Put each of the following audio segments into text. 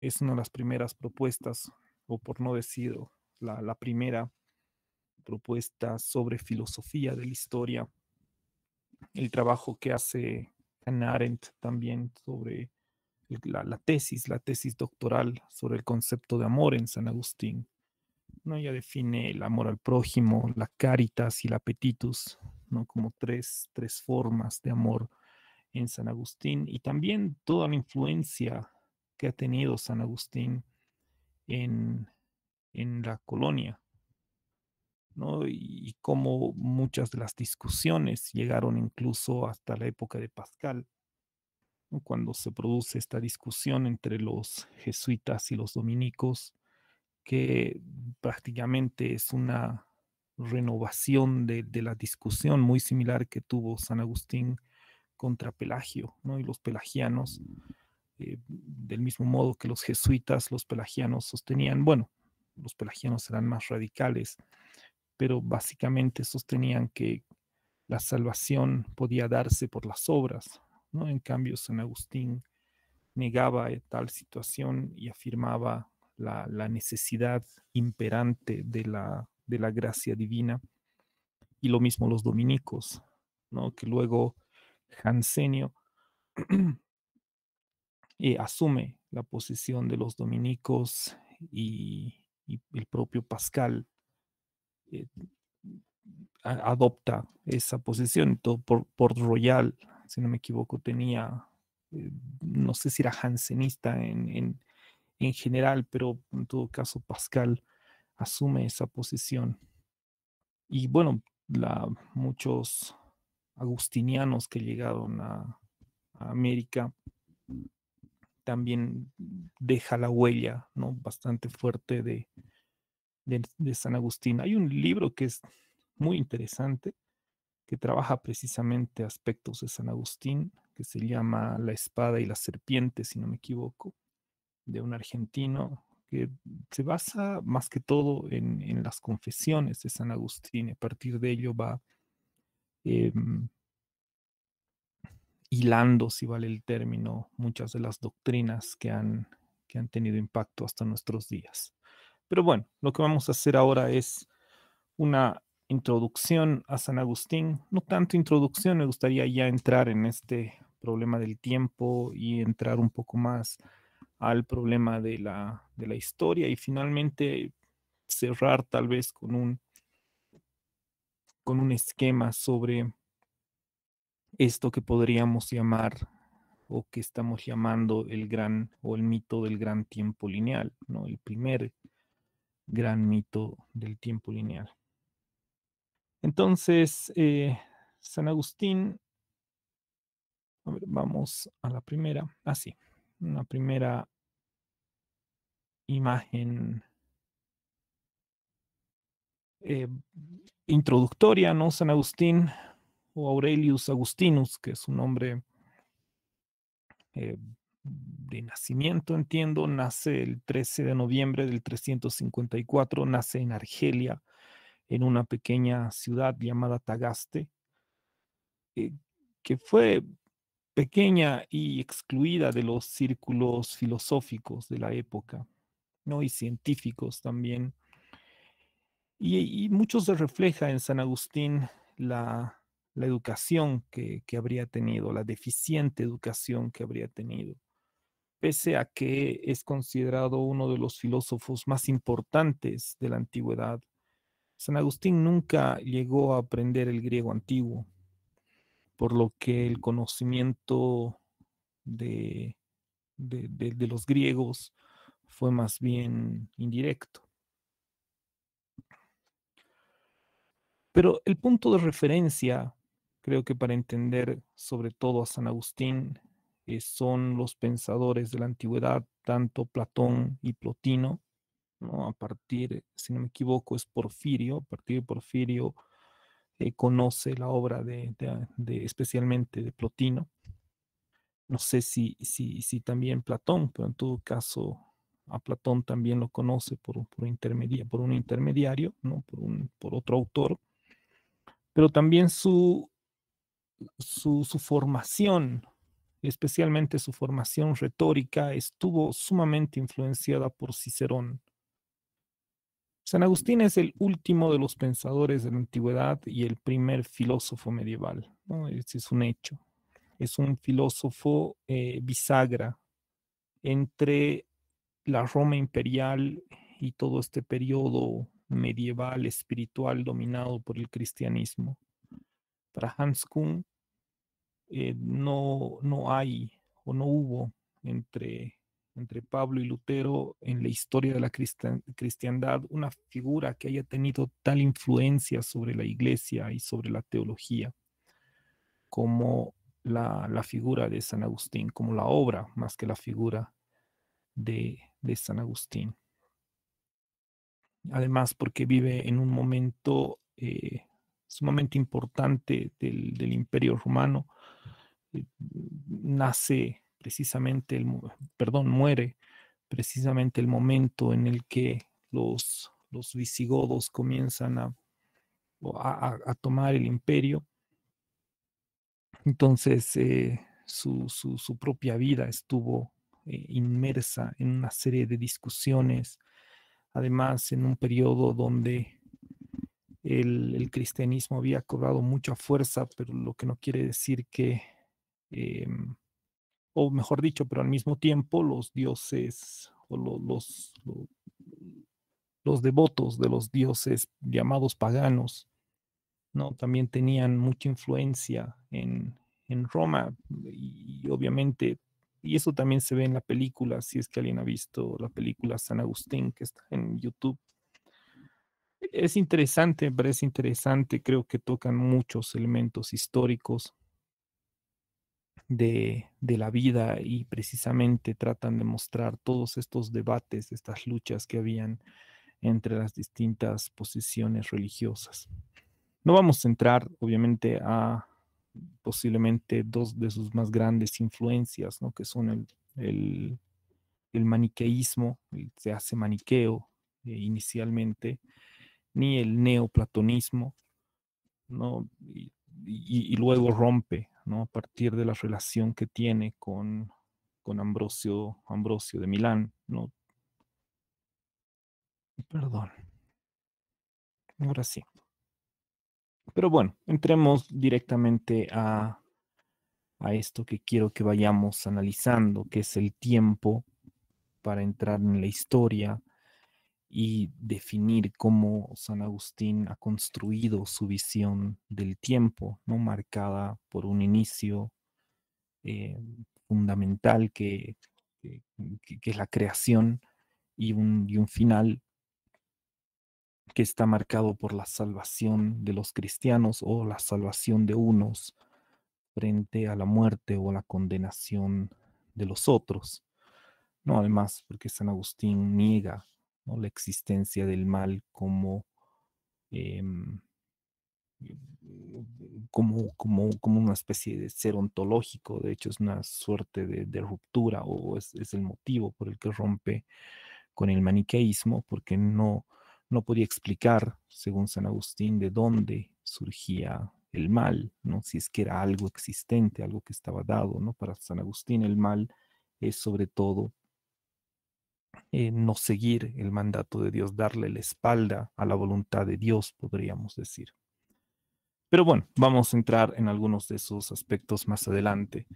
es una de las primeras propuestas, o por no decir la primera propuesta sobre filosofía de la historia. El trabajo que hace Hannah Arendt también sobre la tesis doctoral sobre el concepto de amor en San Agustín. ¿No? Ella define el amor al prójimo, la caritas y el appetitus, ¿no? Como tres formas de amor en San Agustín, y también toda la influencia que ha tenido San Agustín en, en la colonia, ¿no? Y cómo muchas de las discusiones llegaron incluso hasta la época de Pascal, ¿no? Cuando se produce esta discusión entre los jesuitas y los dominicos, que prácticamente es una renovación de la discusión muy similar que tuvo San Agustín contra Pelagio, ¿no? Y los pelagianos, del mismo modo que los jesuitas, los pelagianos sostenían, bueno, los pelagianos eran más radicales, pero básicamente sostenían que la salvación podía darse por las obras, ¿no? En cambio, San Agustín negaba tal situación y afirmaba la necesidad imperante de la gracia divina, y lo mismo los dominicos, ¿no? Que luego Jansenio asume la posición de los dominicos, y el propio Pascal eh, adopta esa posición. Todo por Royal, si no me equivoco, tenía, no sé si era jansenista en general, pero en todo caso Pascal asume esa posición. Y bueno, muchos agustinianos que llegaron a América también deja la huella, ¿no? Bastante fuerte de San Agustín. Hay un libro que es muy interesante, que trabaja precisamente aspectos de San Agustín, que se llama La espada y la serpiente, si no me equivoco, de un argentino, que se basa más que todo en las confesiones de San Agustín. A partir de ello va eh, hilando, si vale el término, muchas de las doctrinas que han tenido impacto hasta nuestros días. Pero bueno, lo que vamos a hacer ahora es una introducción a San Agustín. No tanto introducción, me gustaría ya entrar en este problema del tiempo y entrar un poco más al problema de la historia, y finalmente cerrar tal vez con un esquema sobre esto que podríamos llamar, o que estamos llamando, el gran o el mito del gran tiempo lineal, ¿no? El primer gran mito del tiempo lineal. Entonces, San Agustín, a ver, vamos a la primera, así, una primera imagen eh, introductoria, ¿no? San Agustín, o Aurelius Agustinus, que es su nombre de nacimiento, entiendo, nace el 13 de noviembre del 354, nace en Argelia, en una pequeña ciudad llamada Tagaste, eh, que fue pequeña y excluida de los círculos filosóficos de la época, ¿no? Y científicos también. Y mucho se refleja en San Agustín la educación que habría tenido, la deficiente educación que habría tenido, pese a que es considerado uno de los filósofos más importantes de la antigüedad. San Agustín nunca llegó a aprender el griego antiguo, por lo que el conocimiento de, de los griegos fue más bien indirecto. Pero el punto de referencia, creo que para entender sobre todo a San Agustín, son los pensadores de la antigüedad, tanto Platón y Plotino, ¿no? A partir, si no me equivoco, es Porfirio. A partir de Porfirio conoce la obra especialmente de Plotino. No sé si también Platón, pero en todo caso a Platón también lo conoce por un intermediario, ¿no? Por otro autor, pero también su formación especialmente su formación retórica, estuvo sumamente influenciada por Cicerón. San Agustín es el último de los pensadores de la antigüedad y el primer filósofo medieval, ¿no? Ese es un hecho. Es un filósofo bisagra entre la Roma imperial y todo este periodo medieval espiritual dominado por el cristianismo. Para Hans Kuhn no hay o no hubo entre Pablo y Lutero en la historia de la cristiandad una figura que haya tenido tal influencia sobre la iglesia y sobre la teología como la figura de San Agustín, como la obra más que la figura de San Agustín. Además, porque vive en un momento sumamente importante del Imperio Romano. Nace precisamente, perdón, muere precisamente el momento en el que los visigodos comienzan a tomar el imperio. Entonces, su propia vida estuvo inmersa en una serie de discusiones, además en un periodo donde el cristianismo había cobrado mucha fuerza, pero lo que no quiere decir que, eh, o mejor dicho, pero al mismo tiempo los dioses o los devotos de los dioses llamados paganos, ¿no? También tenían mucha influencia en Roma y obviamente, y eso también se ve en la película, si es que alguien ha visto la película San Agustín, que está en YouTube. Es interesante, me parece interesante, creo que tocan muchos elementos históricos de la vida y precisamente tratan de mostrar todos estos debates, estas luchas que habían entre las distintas posiciones religiosas. No vamos a entrar, obviamente, a posiblemente dos de sus más grandes influencias, ¿no? Que son el maniqueísmo, se hace maniqueo inicialmente, ni el neoplatonismo, ¿no? Y luego rompe, ¿no? A partir de la relación que tiene con Ambrosio de Milán, ¿no? Perdón, ahora sí. Pero bueno, entremos directamente a esto que quiero que vayamos analizando, que es el tiempo para entrar en la historia y definir cómo San Agustín ha construido su visión del tiempo, ¿no? Marcada por un inicio eh, fundamental que, que es la creación y un final que está marcado por la salvación de los cristianos o la salvación de unos frente a la muerte o la condenación de los otros. No, además, porque San Agustín niega, ¿no?, la existencia del mal em, como una especie de ser ontológico. De hecho, es una suerte de ruptura o es el motivo por el que rompe con el maniqueísmo, porque no podía explicar, según San Agustín, de dónde surgía el mal, ¿no? Si es que era algo existente, algo que estaba dado, ¿no? Para San Agustín el mal es sobre todo no seguir el mandato de Dios, darle la espalda a la voluntad de Dios, podríamos decir. Pero bueno, vamos a entrar en algunos de esos aspectos más adelante.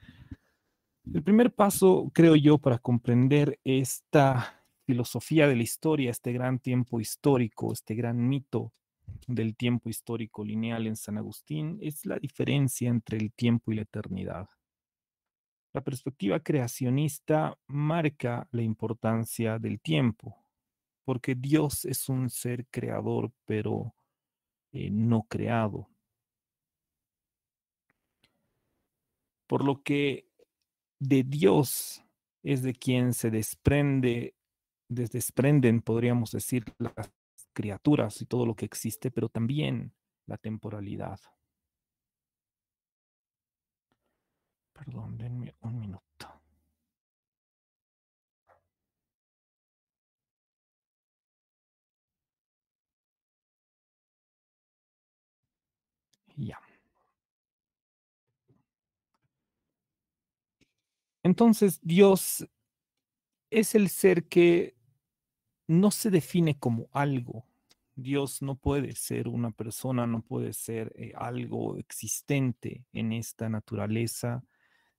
El primer paso, creo yo, para comprender esta filosofía de la historia, este gran tiempo histórico, este gran mito del tiempo histórico lineal en San Agustín, es la diferencia entre el tiempo y la eternidad. La perspectiva creacionista marca la importancia del tiempo, porque Dios es un ser creador, pero no creado. Por lo que de Dios es de quien se desprenden, podríamos decir, las criaturas y todo lo que existe, pero también la temporalidad. Perdón, denme un minuto. Ya. Entonces, Dios es el ser que no se define como algo. Dios no puede ser una persona, no puede ser algo existente en esta naturaleza,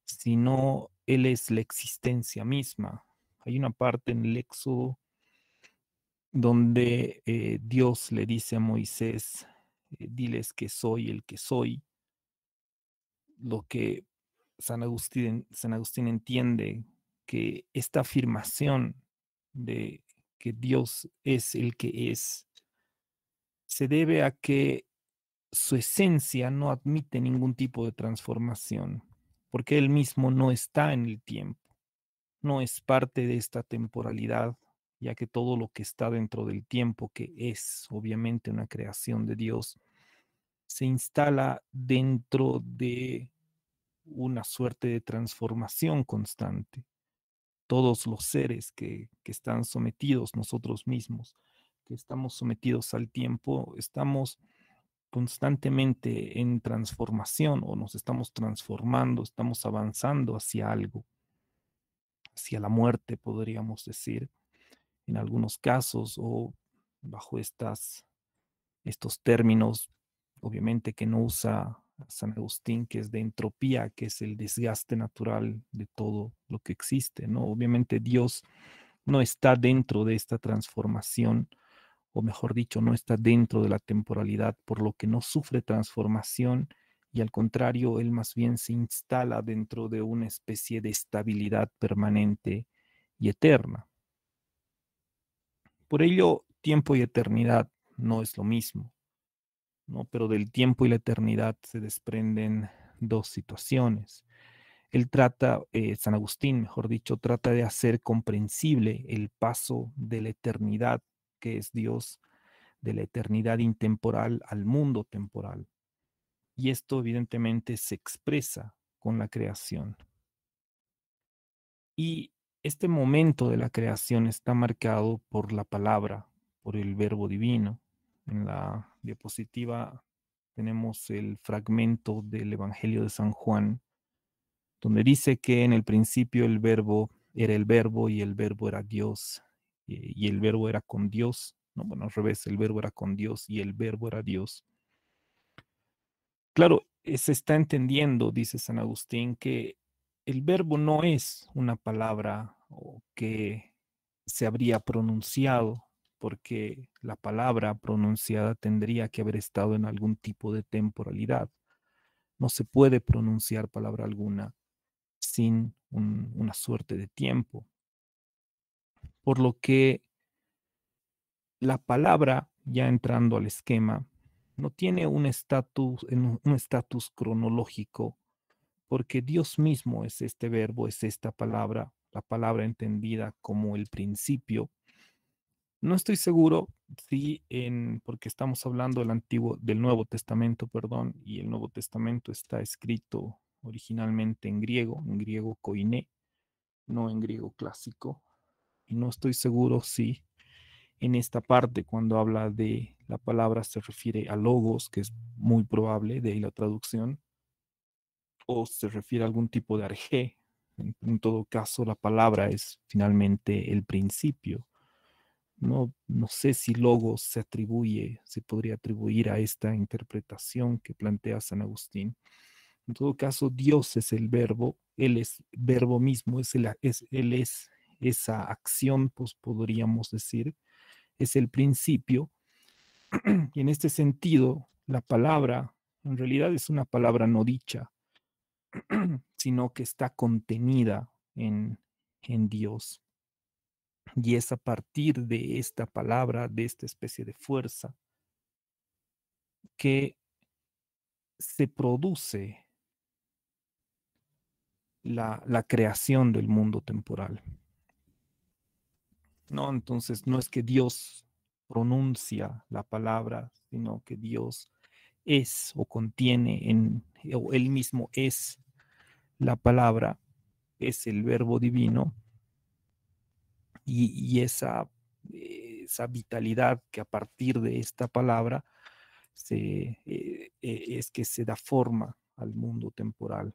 sino Él es la existencia misma. Hay una parte en el Éxodo donde Dios le dice a Moisés, diles que soy el que soy, lo que San Agustín entiende que esta afirmación de que Dios es el que es, se debe a que su esencia no admite ningún tipo de transformación, porque Él mismo no está en el tiempo, no es parte de esta temporalidad, ya que todo lo que está dentro del tiempo, que es obviamente una creación de Dios, se instala dentro de una suerte de transformación constante. Todos los seres que están sometidos, nosotros mismos, que estamos sometidos al tiempo, estamos constantemente en transformación o nos estamos transformando, estamos avanzando hacia algo, hacia la muerte, podríamos decir, en algunos casos, o bajo estos términos, obviamente que no usa San Agustín, que es de entropía, que es el desgaste natural de todo lo que existe, ¿no? Obviamente Dios no está dentro de esta transformación, o mejor dicho, no está dentro de la temporalidad, por lo que no sufre transformación y al contrario, él más bien se instala dentro de una especie de estabilidad permanente y eterna. Por ello, tiempo y eternidad no es lo mismo, ¿no? Pero del tiempo y la eternidad se desprenden dos situaciones. Él trata, San Agustín, mejor dicho, trata de hacer comprensible el paso de la eternidad, que es Dios, de la eternidad intemporal al mundo temporal. Y esto evidentemente se expresa con la creación. Y este momento de la creación está marcado por la palabra, por el verbo divino. En la diapositiva tenemos el fragmento del Evangelio de San Juan, donde dice que en el principio el verbo era el verbo y el verbo era Dios y el verbo era con Dios. No, bueno, al revés, el verbo era con Dios y el verbo era Dios. Claro, se está entendiendo, dice San Agustín, que el verbo no es una palabra o que se habría pronunciado, porque la palabra pronunciada tendría que haber estado en algún tipo de temporalidad. No se puede pronunciar palabra alguna sin una suerte de tiempo. Por lo que la palabra, ya entrando al esquema, no tiene un estatus cronológico porque Dios mismo es este verbo, es esta palabra, la palabra entendida como el principio. No estoy seguro si porque estamos hablando del Nuevo Testamento, perdón, y el Nuevo Testamento está escrito originalmente en griego koiné, no en griego clásico, y no estoy seguro si en esta parte, cuando habla de la palabra, se refiere a logos, que es muy probable, de ahí la traducción, o se refiere a algún tipo de arjé. En todo caso, la palabra es finalmente el principio. No sé si logos se podría atribuir a esta interpretación que plantea San Agustín. En todo caso, Dios es el verbo, Él es verbo mismo, Él es esa acción, pues podríamos decir, es el principio. Y en este sentido, la palabra en realidad es una palabra no dicha, sino que está contenida en Dios. Y es a partir de esta palabra, de esta especie de fuerza, que se produce la creación del mundo temporal. ¿No? Entonces, no es que Dios pronuncia la palabra, sino que Dios es o contiene o Él mismo es la palabra, es el verbo divino y esa vitalidad que a partir de esta palabra es que se da forma al mundo temporal.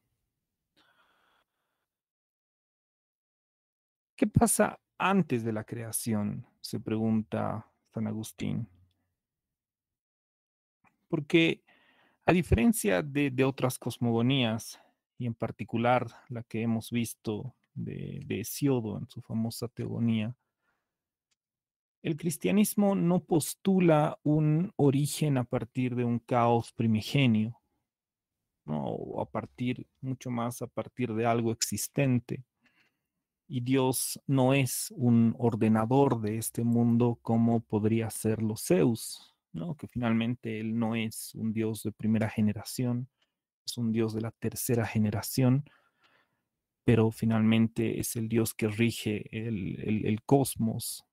¿Qué pasa antes de la creación? Se pregunta San Agustín. Porque a diferencia de otras cosmogonías, y en particular la que hemos visto de Hesiodo en su famosa teogonía, el cristianismo no postula un origen a partir de un caos primigenio, ¿no? O a partir, mucho más a partir de algo existente. Y Dios no es un ordenador de este mundo como podría serlo Zeus, ¿no? Que finalmente él no es un Dios de primera generación, es un Dios de la tercera generación, pero finalmente es el Dios que rige el cosmos,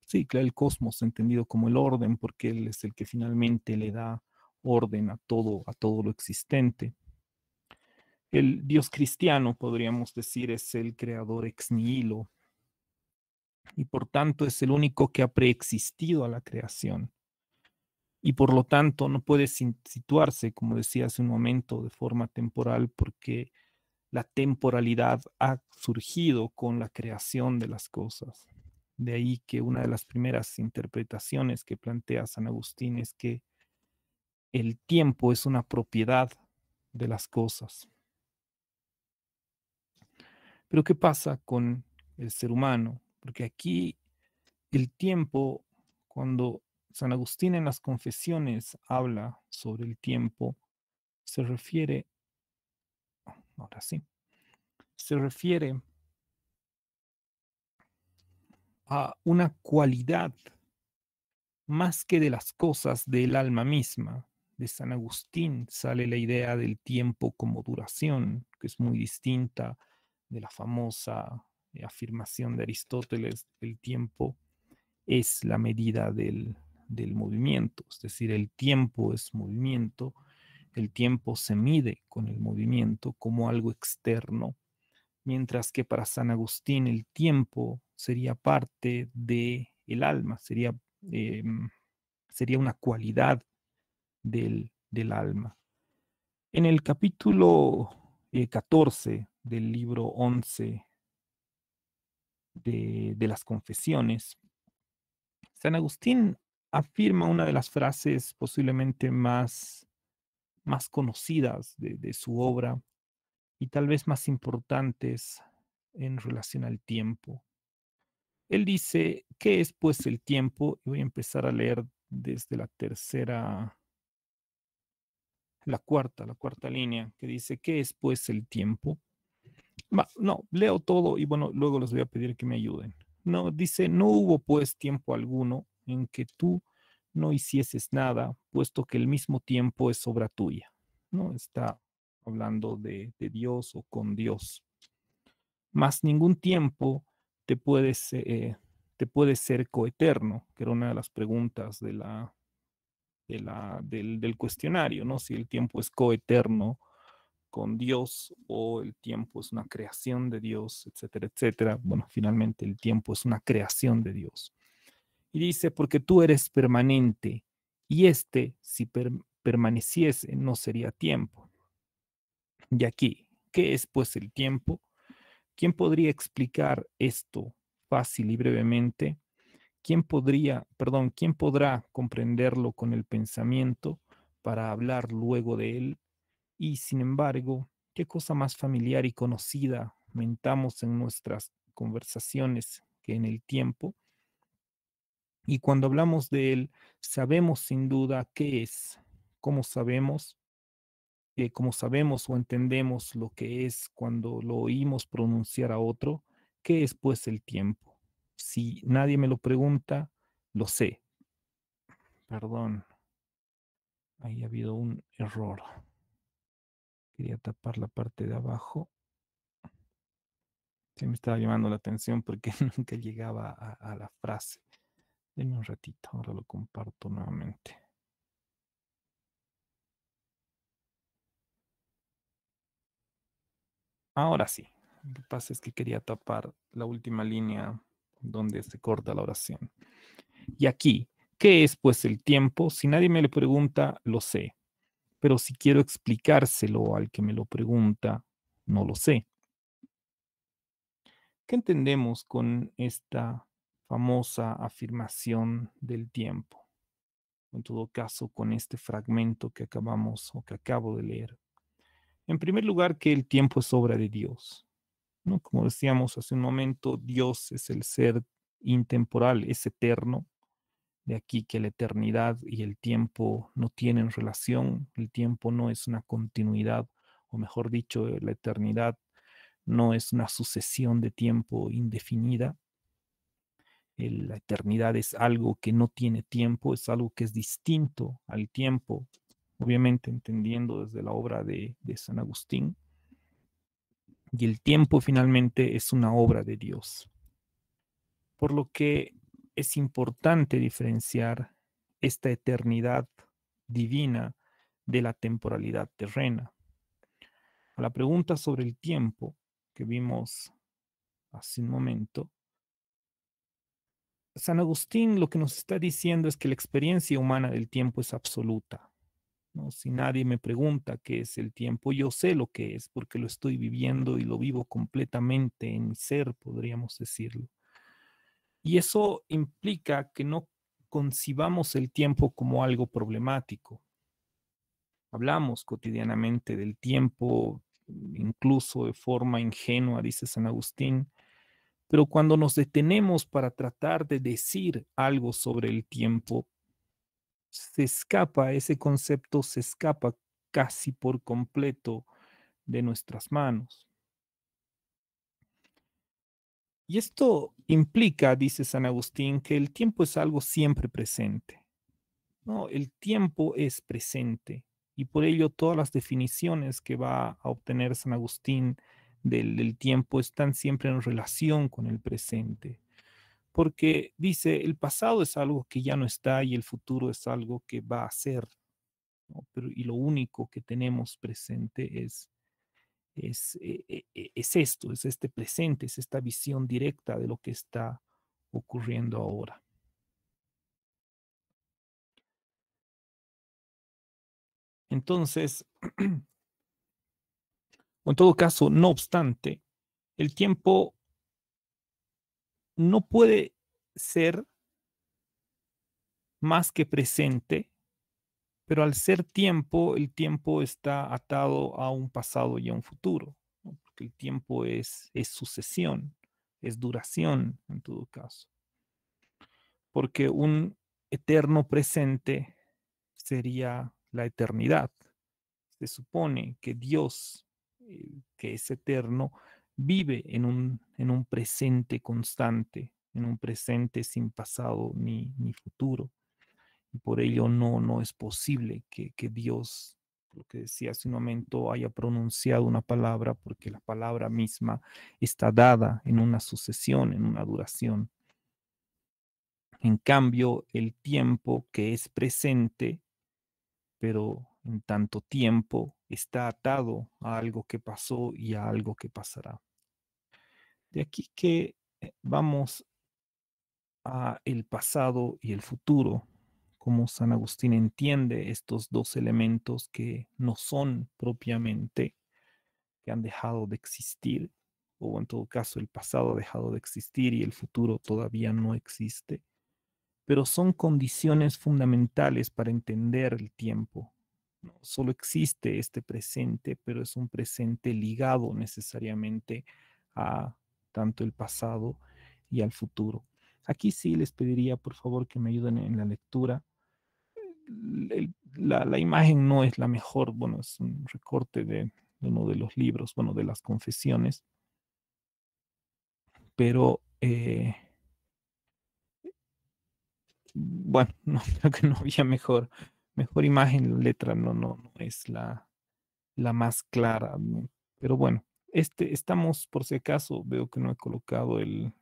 sí, claro, el cosmos entendido como el orden, porque Él es el que finalmente le da orden a todo lo existente. El Dios cristiano, podríamos decir, es el creador ex nihilo y por tanto es el único que ha preexistido a la creación y por lo tanto no puede situarse, como decía hace un momento, de forma temporal porque la temporalidad ha surgido con la creación de las cosas. De ahí que una de las primeras interpretaciones que plantea San Agustín es que el tiempo es una propiedad de las cosas. Pero ¿qué pasa con el ser humano? Porque aquí el tiempo, cuando San Agustín en las confesiones habla sobre el tiempo, se refiere, ahora sí, se refiere a una cualidad más que de las cosas del alma misma. De San Agustín sale la idea del tiempo como duración, que es muy distinta de la famosa afirmación de Aristóteles, el tiempo es la medida del movimiento, es decir, el tiempo es movimiento, el tiempo se mide con el movimiento como algo externo, mientras que para San Agustín el tiempo sería parte del alma, eh, sería una cualidad del alma. En el capítulo 14 del libro 11 de las confesiones, San Agustín afirma una de las frases posiblemente más conocidas de su obra y tal vez más importantes en relación al tiempo. Él dice, ¿qué es pues el tiempo? Y voy a empezar a leer desde la cuarta línea, que dice, ¿qué es pues el tiempo? No, leo todo y bueno, luego les voy a pedir que me ayuden. No, dice, no hubo pues tiempo alguno en que tú no hicieses nada, puesto que el mismo tiempo es obra tuya. No está hablando de Dios o con Dios. Más ningún tiempo te puede, te puede ser coeterno, que era una de las preguntas del cuestionario, ¿no? Si el tiempo es coeterno con Dios o el tiempo es una creación de Dios, etcétera, etcétera. Bueno, finalmente el tiempo es una creación de Dios. Y dice, porque tú eres permanente y si permaneciese, no sería tiempo. Y aquí, ¿qué es pues el tiempo? ¿Quién podría explicar esto fácil y brevemente? ¿Quién podrá comprenderlo con el pensamiento para hablar luego de él? Y sin embargo, qué cosa más familiar y conocida mentamos en nuestras conversaciones que en el tiempo. Y cuando hablamos de él, sabemos sin duda qué es, cómo sabemos, cómo sabemos o entendemos lo que es cuando lo oímos pronunciar a otro, qué es pues el tiempo. Si nadie me lo pregunta, lo sé. Perdón, ahí ha habido un error. Quería tapar la parte de abajo. Sí me estaba llamando la atención porque nunca llegaba a la frase. Denme un ratito, ahora lo comparto nuevamente. Ahora sí. Lo que pasa es que quería tapar la última línea donde se corta la oración. Y aquí, ¿qué es pues el tiempo? Si nadie me lo pregunta, lo sé. Pero si quiero explicárselo al que me lo pregunta, no lo sé. ¿Qué entendemos con esta famosa afirmación del tiempo? En todo caso, con este fragmento que acabamos o que acabo de leer. En primer lugar, que el tiempo es obra de Dios, ¿no? Como decíamos hace un momento, Dios es el ser intemporal, es eterno. De aquí que la eternidad y el tiempo no tienen relación, el tiempo no es una continuidad, o mejor dicho, la eternidad no es una sucesión de tiempo indefinida. La eternidad es algo que no tiene tiempo, es algo que es distinto al tiempo, obviamente entendiendo desde la obra de San Agustín. Y el tiempo finalmente es una obra de Dios. Por lo que es importante diferenciar esta eternidad divina de la temporalidad terrena. A la pregunta sobre el tiempo que vimos hace un momento, San Agustín lo que nos está diciendo es que la experiencia humana del tiempo es absoluta, ¿no? Si nadie me pregunta qué es el tiempo, yo sé lo que es porque lo estoy viviendo y lo vivo completamente en mi ser, podríamos decirlo. Y eso implica que no concibamos el tiempo como algo problemático. Hablamos cotidianamente del tiempo, incluso de forma ingenua, dice San Agustín, pero cuando nos detenemos para tratar de decir algo sobre el tiempo, se escapa, ese concepto se escapa casi por completo de nuestras manos. Y esto implica, dice San Agustín, que el tiempo es algo siempre presente. No, el tiempo es presente y por ello todas las definiciones que va a obtener San Agustín del tiempo están siempre en relación con el presente, porque dice, el pasado es algo que ya no está y el futuro es algo que va a ser, ¿no? Pero, y lo único que tenemos presente es esto, es este presente, es esta visión directa de lo que está ocurriendo ahora. Entonces, o en todo caso, no obstante, el tiempo no puede ser más que presente, pero al ser tiempo, el tiempo está atado a un pasado y a un futuro, ¿no? Porque el tiempo es sucesión, es duración en todo caso, porque un eterno presente sería la eternidad. Se supone que Dios, que es eterno, vive en un presente constante, en un presente sin pasado ni futuro. Y por ello no es posible que Dios, lo que decía hace un momento, haya pronunciado una palabra porque la palabra misma está dada en una sucesión, en una duración. En cambio, el tiempo que es presente pero en tanto tiempo está atado a algo que pasó y a algo que pasará. De aquí que vamos a el pasado y el futuro, como San Agustín entiende estos dos elementos que no son propiamente, que han dejado de existir, o en todo caso el pasado ha dejado de existir y el futuro todavía no existe, pero son condiciones fundamentales para entender el tiempo. No solo existe este presente, pero es un presente ligado necesariamente a tanto el pasado y al futuro. Aquí sí les pediría, por favor, que me ayuden en la lectura. La imagen no es la mejor, bueno, es un recorte de uno de los libros, bueno, de las confesiones, pero bueno, no, creo que no había mejor imagen, la letra no es la más clara, ¿no? Pero bueno, estamos, por si acaso, veo que no he colocado el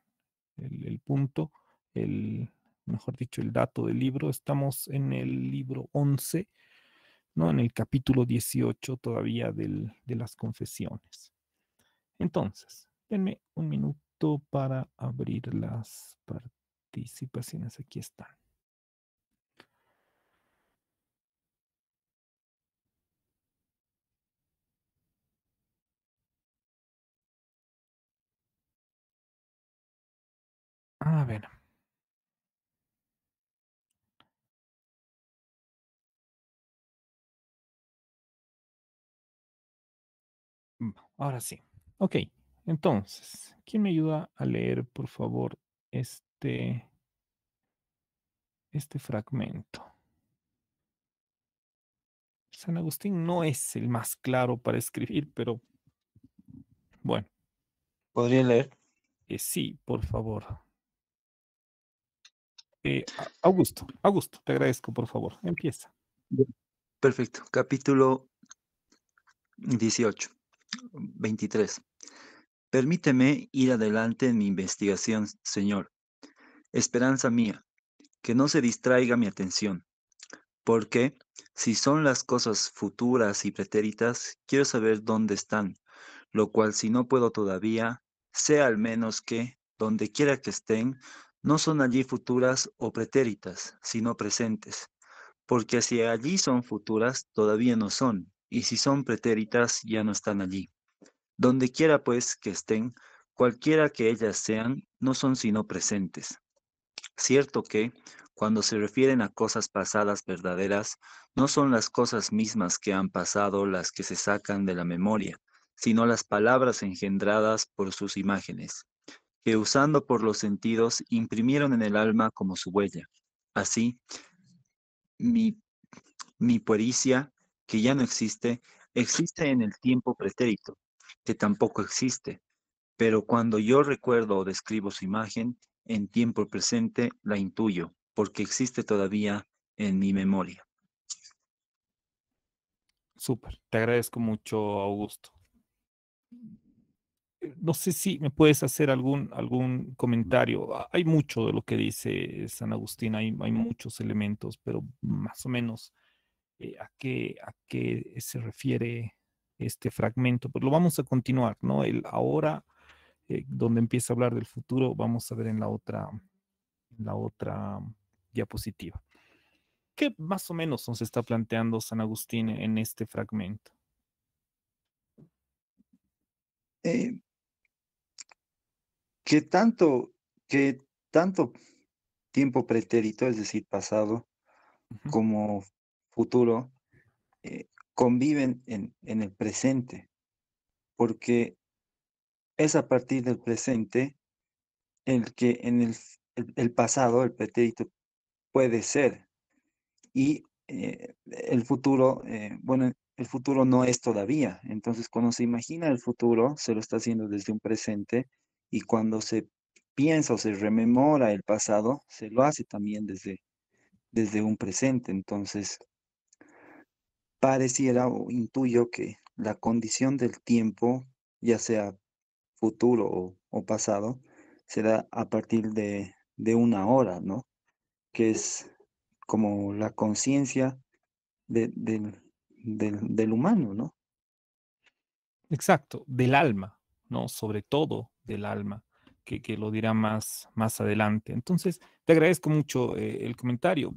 punto, el, mejor dicho, el dato del libro, estamos en el libro 11, ¿no? En el capítulo 18 todavía de las confesiones. Entonces, denme un minuto para abrir las participaciones, aquí están. A ver, ahora sí. Ok, entonces, ¿quién me ayuda a leer, por favor, este, este fragmento? San Agustín no es el más claro para escribir, pero bueno, ¿Podría leer? sí, por favor. Augusto, te agradezco, por favor. Empieza. Bien. Perfecto. Capítulo 18, 23. Permíteme ir adelante en mi investigación, Señor. Esperanza mía, que no se distraiga mi atención, porque si son las cosas futuras y pretéritas, quiero saber dónde están, lo cual si no puedo todavía, sé al menos que, donde quiera que estén, no son allí futuras o pretéritas, sino presentes, porque si allí son futuras, todavía no son, y si son pretéritas, ya no están allí. Donde quiera pues que estén, cualquiera que ellas sean, no son sino presentes. Cierto que, cuando se refieren a cosas pasadas verdaderas, no son las cosas mismas que han pasado las que se sacan de la memoria, sino las palabras engendradas por sus imágenes, que usando por los sentidos imprimieron en el alma como su huella. Así, mi, mi puericia, que ya no existe, existe en el tiempo pretérito, que tampoco existe, pero cuando yo recuerdo o describo su imagen, en tiempo presente la intuyo, porque existe todavía en mi memoria. Súper, te agradezco mucho, Augusto. No sé si me puedes hacer algún comentario. Hay mucho de lo que dice San Agustín, hay muchos elementos, pero más o menos a qué se refiere este fragmento. Pues lo vamos a continuar, ¿no? El ahora, donde empieza a hablar del futuro, vamos a ver en la otra diapositiva. ¿Qué más o menos nos está planteando San Agustín en este fragmento? Eh, que tanto, que tanto tiempo pretérito, es decir, pasado, Ujú. como futuro, conviven en el presente, porque es a partir del presente el que en el pasado, el pretérito, puede ser. Y el futuro, bueno, el futuro no es todavía. Entonces, cuando se imagina el futuro, se lo está haciendo desde un presente, y cuando se piensa o se rememora el pasado, se lo hace también desde un presente. Entonces, pareciera o intuyo que la condición del tiempo, ya sea futuro o pasado, se da a partir de una hora, ¿no? Que es como la conciencia del humano, ¿no? Exacto, del alma, ¿no? Sobre todo del alma, que lo dirá más adelante. Entonces, te agradezco mucho el comentario.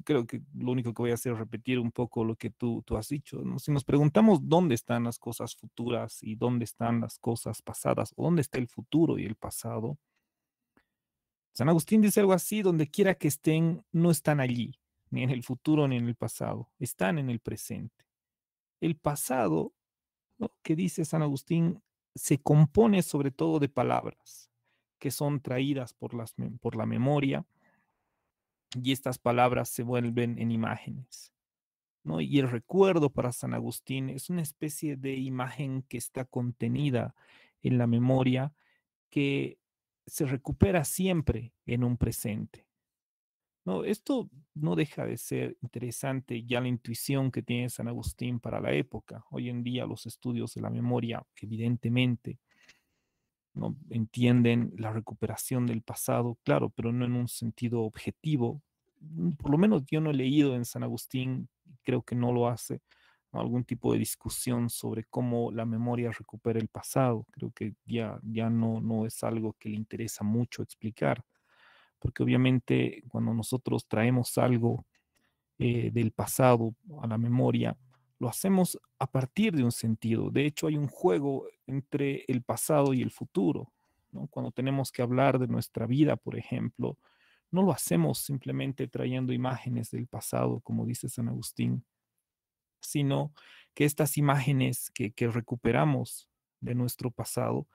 Creo que lo único que voy a hacer es repetir un poco lo que tú has dicho, ¿no? Si nos preguntamos dónde están las cosas futuras y dónde están las cosas pasadas, o dónde está el futuro y el pasado, San Agustín dice algo así: donde quiera que estén, no están allí, ni en el futuro ni en el pasado, están en el presente. El pasado, ¿no?, que dice San Agustín, se compone sobre todo de palabras que son traídas por la memoria, y estas palabras se vuelven en imágenes, ¿no? Y el recuerdo para San Agustín es una especie de imagen que está contenida en la memoria, que se recupera siempre en un presente. No, esto no deja de ser interesante, ya la intuición que tiene San Agustín para la época. Hoy en día los estudios de la memoria, que evidentemente no entienden la recuperación del pasado, claro, pero no en un sentido objetivo. Por lo menos yo no he leído en San Agustín, creo que no lo hace, ¿no?, algún tipo de discusión sobre cómo la memoria recupera el pasado. Creo que ya no es algo que le interesa mucho explicar, porque obviamente cuando nosotros traemos algo del pasado a la memoria, lo hacemos a partir de un sentido. De hecho, hay un juego entre el pasado y el futuro. ¿no? Cuando tenemos que hablar de nuestra vida, por ejemplo, no lo hacemos simplemente trayendo imágenes del pasado, como dice San Agustín, sino que estas imágenes que recuperamos de nuestro pasado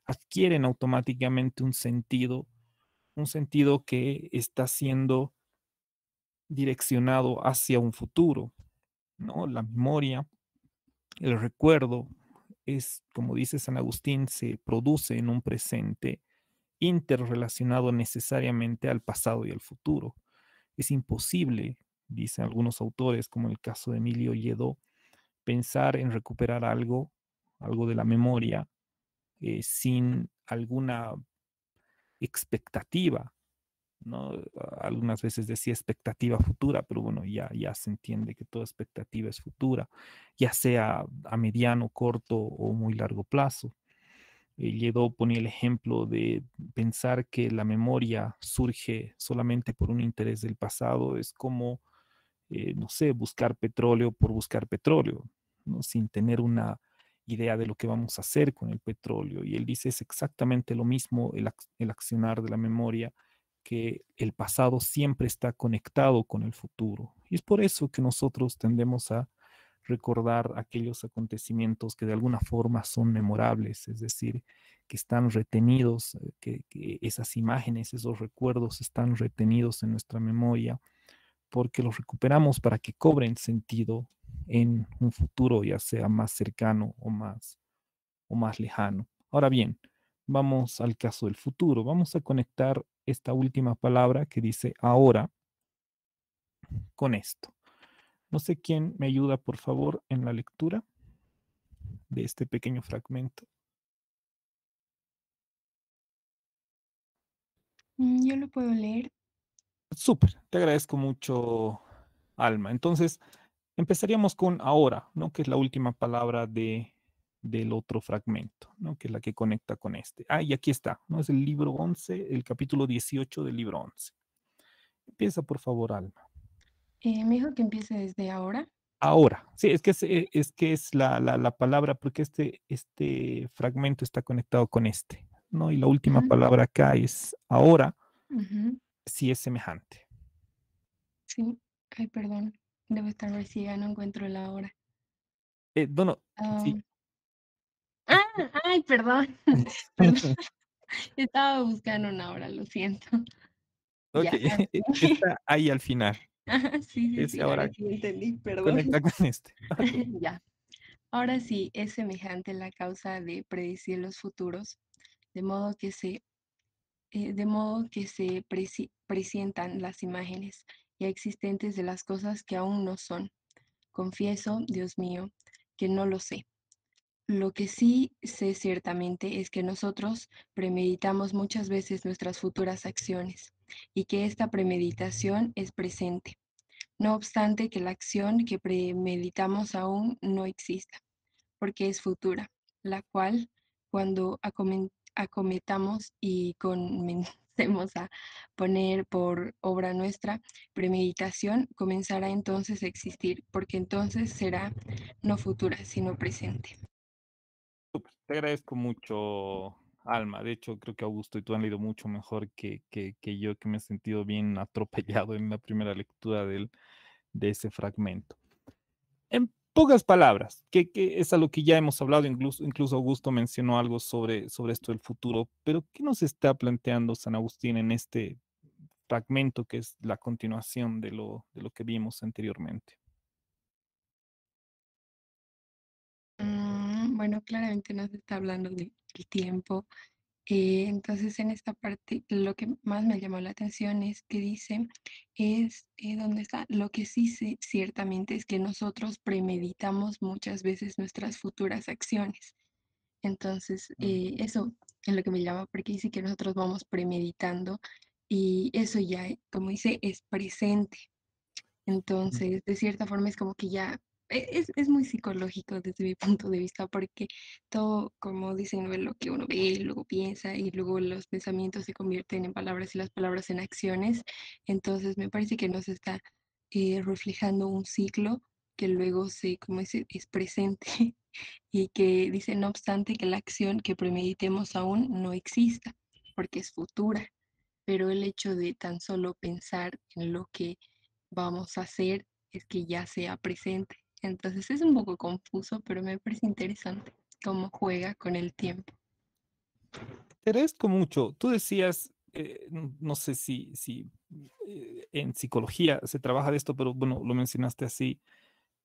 adquieren automáticamente un sentido que está siendo direccionado hacia un futuro, ¿no? La memoria, el recuerdo es, como dice San Agustín, se produce en un presente interrelacionado necesariamente al pasado y al futuro. Es imposible, dicen algunos autores, como el caso de Emilio Lledó, pensar en recuperar algo, algo de la memoria, sin alguna expectativa, ¿no? Algunas veces decía expectativa futura, pero bueno, ya se entiende que toda expectativa es futura, ya sea a mediano, corto o muy largo plazo. Lledó ponía el ejemplo de pensar que la memoria surge solamente por un interés del pasado, es como, no sé, buscar petróleo por buscar petróleo, ¿no? Sin tener una idea de lo que vamos a hacer con el petróleo. Y él dice es exactamente lo mismo el accionar de la memoria, que el pasado siempre está conectado con el futuro. Y es por eso que nosotros tendemos a recordar aquellos acontecimientos que de alguna forma son memorables, es decir, que están retenidos, que esas imágenes, esos recuerdos están retenidos en nuestra memoria, porque los recuperamos para que cobren sentido en un futuro, ya sea más cercano o más lejano. Ahora bien, vamos al caso del futuro. Vamos a conectar esta última palabra que dice ahora con esto. No sé quién me ayuda, por favor, en la lectura de este pequeño fragmento. Yo lo puedo leer. Súper, te agradezco mucho, Alma. Entonces, empezaríamos con ahora, ¿no? Que es la última palabra del otro fragmento, ¿no? Que es la que conecta con este. Ah, y aquí está, ¿no? Es el libro 11, el capítulo 18 del libro 11. Empieza, por favor, Alma. Me dijo que empiece desde ahora. Ahora, sí, es que es la palabra, porque este fragmento está conectado con este, ¿no? Y la última Ujú, palabra acá es ahora, ujú, si es semejante. sí. Ay, perdón. Debo estar recién, no encuentro la hora. No, no, Ah, sí. ay, perdón. Perdón. Estaba buscando una hora, lo siento. Ok, Ya, ahora sí. está ahí al final. Ajá, sí, sí, Ese sí, ahora ahora sí entendí, perdón. conecta con este. Ok. Ya. Ahora sí, es semejante la causa de predecir los futuros, de modo que se presientan las imágenes ya existentes de las cosas que aún no son. Confieso, Dios mío, que no lo sé. Lo que sí sé ciertamente es que nosotros premeditamos muchas veces nuestras futuras acciones y que esta premeditación es presente, no obstante que la acción que premeditamos aún no exista, porque es futura, la cual cuando acometamos y comencemos a poner por obra nuestra premeditación, comenzará entonces a existir, porque entonces será no futura, sino presente. Te agradezco mucho, Alma. De hecho, creo que Augusto y tú han leído mucho mejor que yo, que me he sentido bien atropellado en la primera lectura de ese fragmento. En pocas palabras, que es a lo que ya hemos hablado, incluso Augusto mencionó algo sobre esto del futuro, pero ¿qué nos está planteando San Agustín en este fragmento que es la continuación de lo que vimos anteriormente? Bueno, claramente nos está hablando del tiempo. Entonces, en esta parte, lo que más me llamó la atención es que dice, ¿dónde está? Lo que sí sé ciertamente es que nosotros premeditamos muchas veces nuestras futuras acciones. Entonces, Mm. eso es lo que me llama, porque dice que nosotros vamos premeditando y eso ya, como dice, es presente. Entonces, de cierta forma es como que ya es muy psicológico desde mi punto de vista, porque todo, como dicen, ¿no? Lo que uno ve, luego piensa y luego los pensamientos se convierten en palabras y las palabras en acciones. Entonces, me parece que nos está reflejando un ciclo que luego como es presente y que dice, no obstante que la acción que premeditemos aún no exista, porque es futura, pero el hecho de tan solo pensar en lo que vamos a hacer es que ya sea presente. Entonces es un poco confuso, pero me parece interesante cómo juega con el tiempo. Te agradezco mucho. Tú decías, no sé si en psicología se trabaja de esto, pero bueno, lo mencionaste así.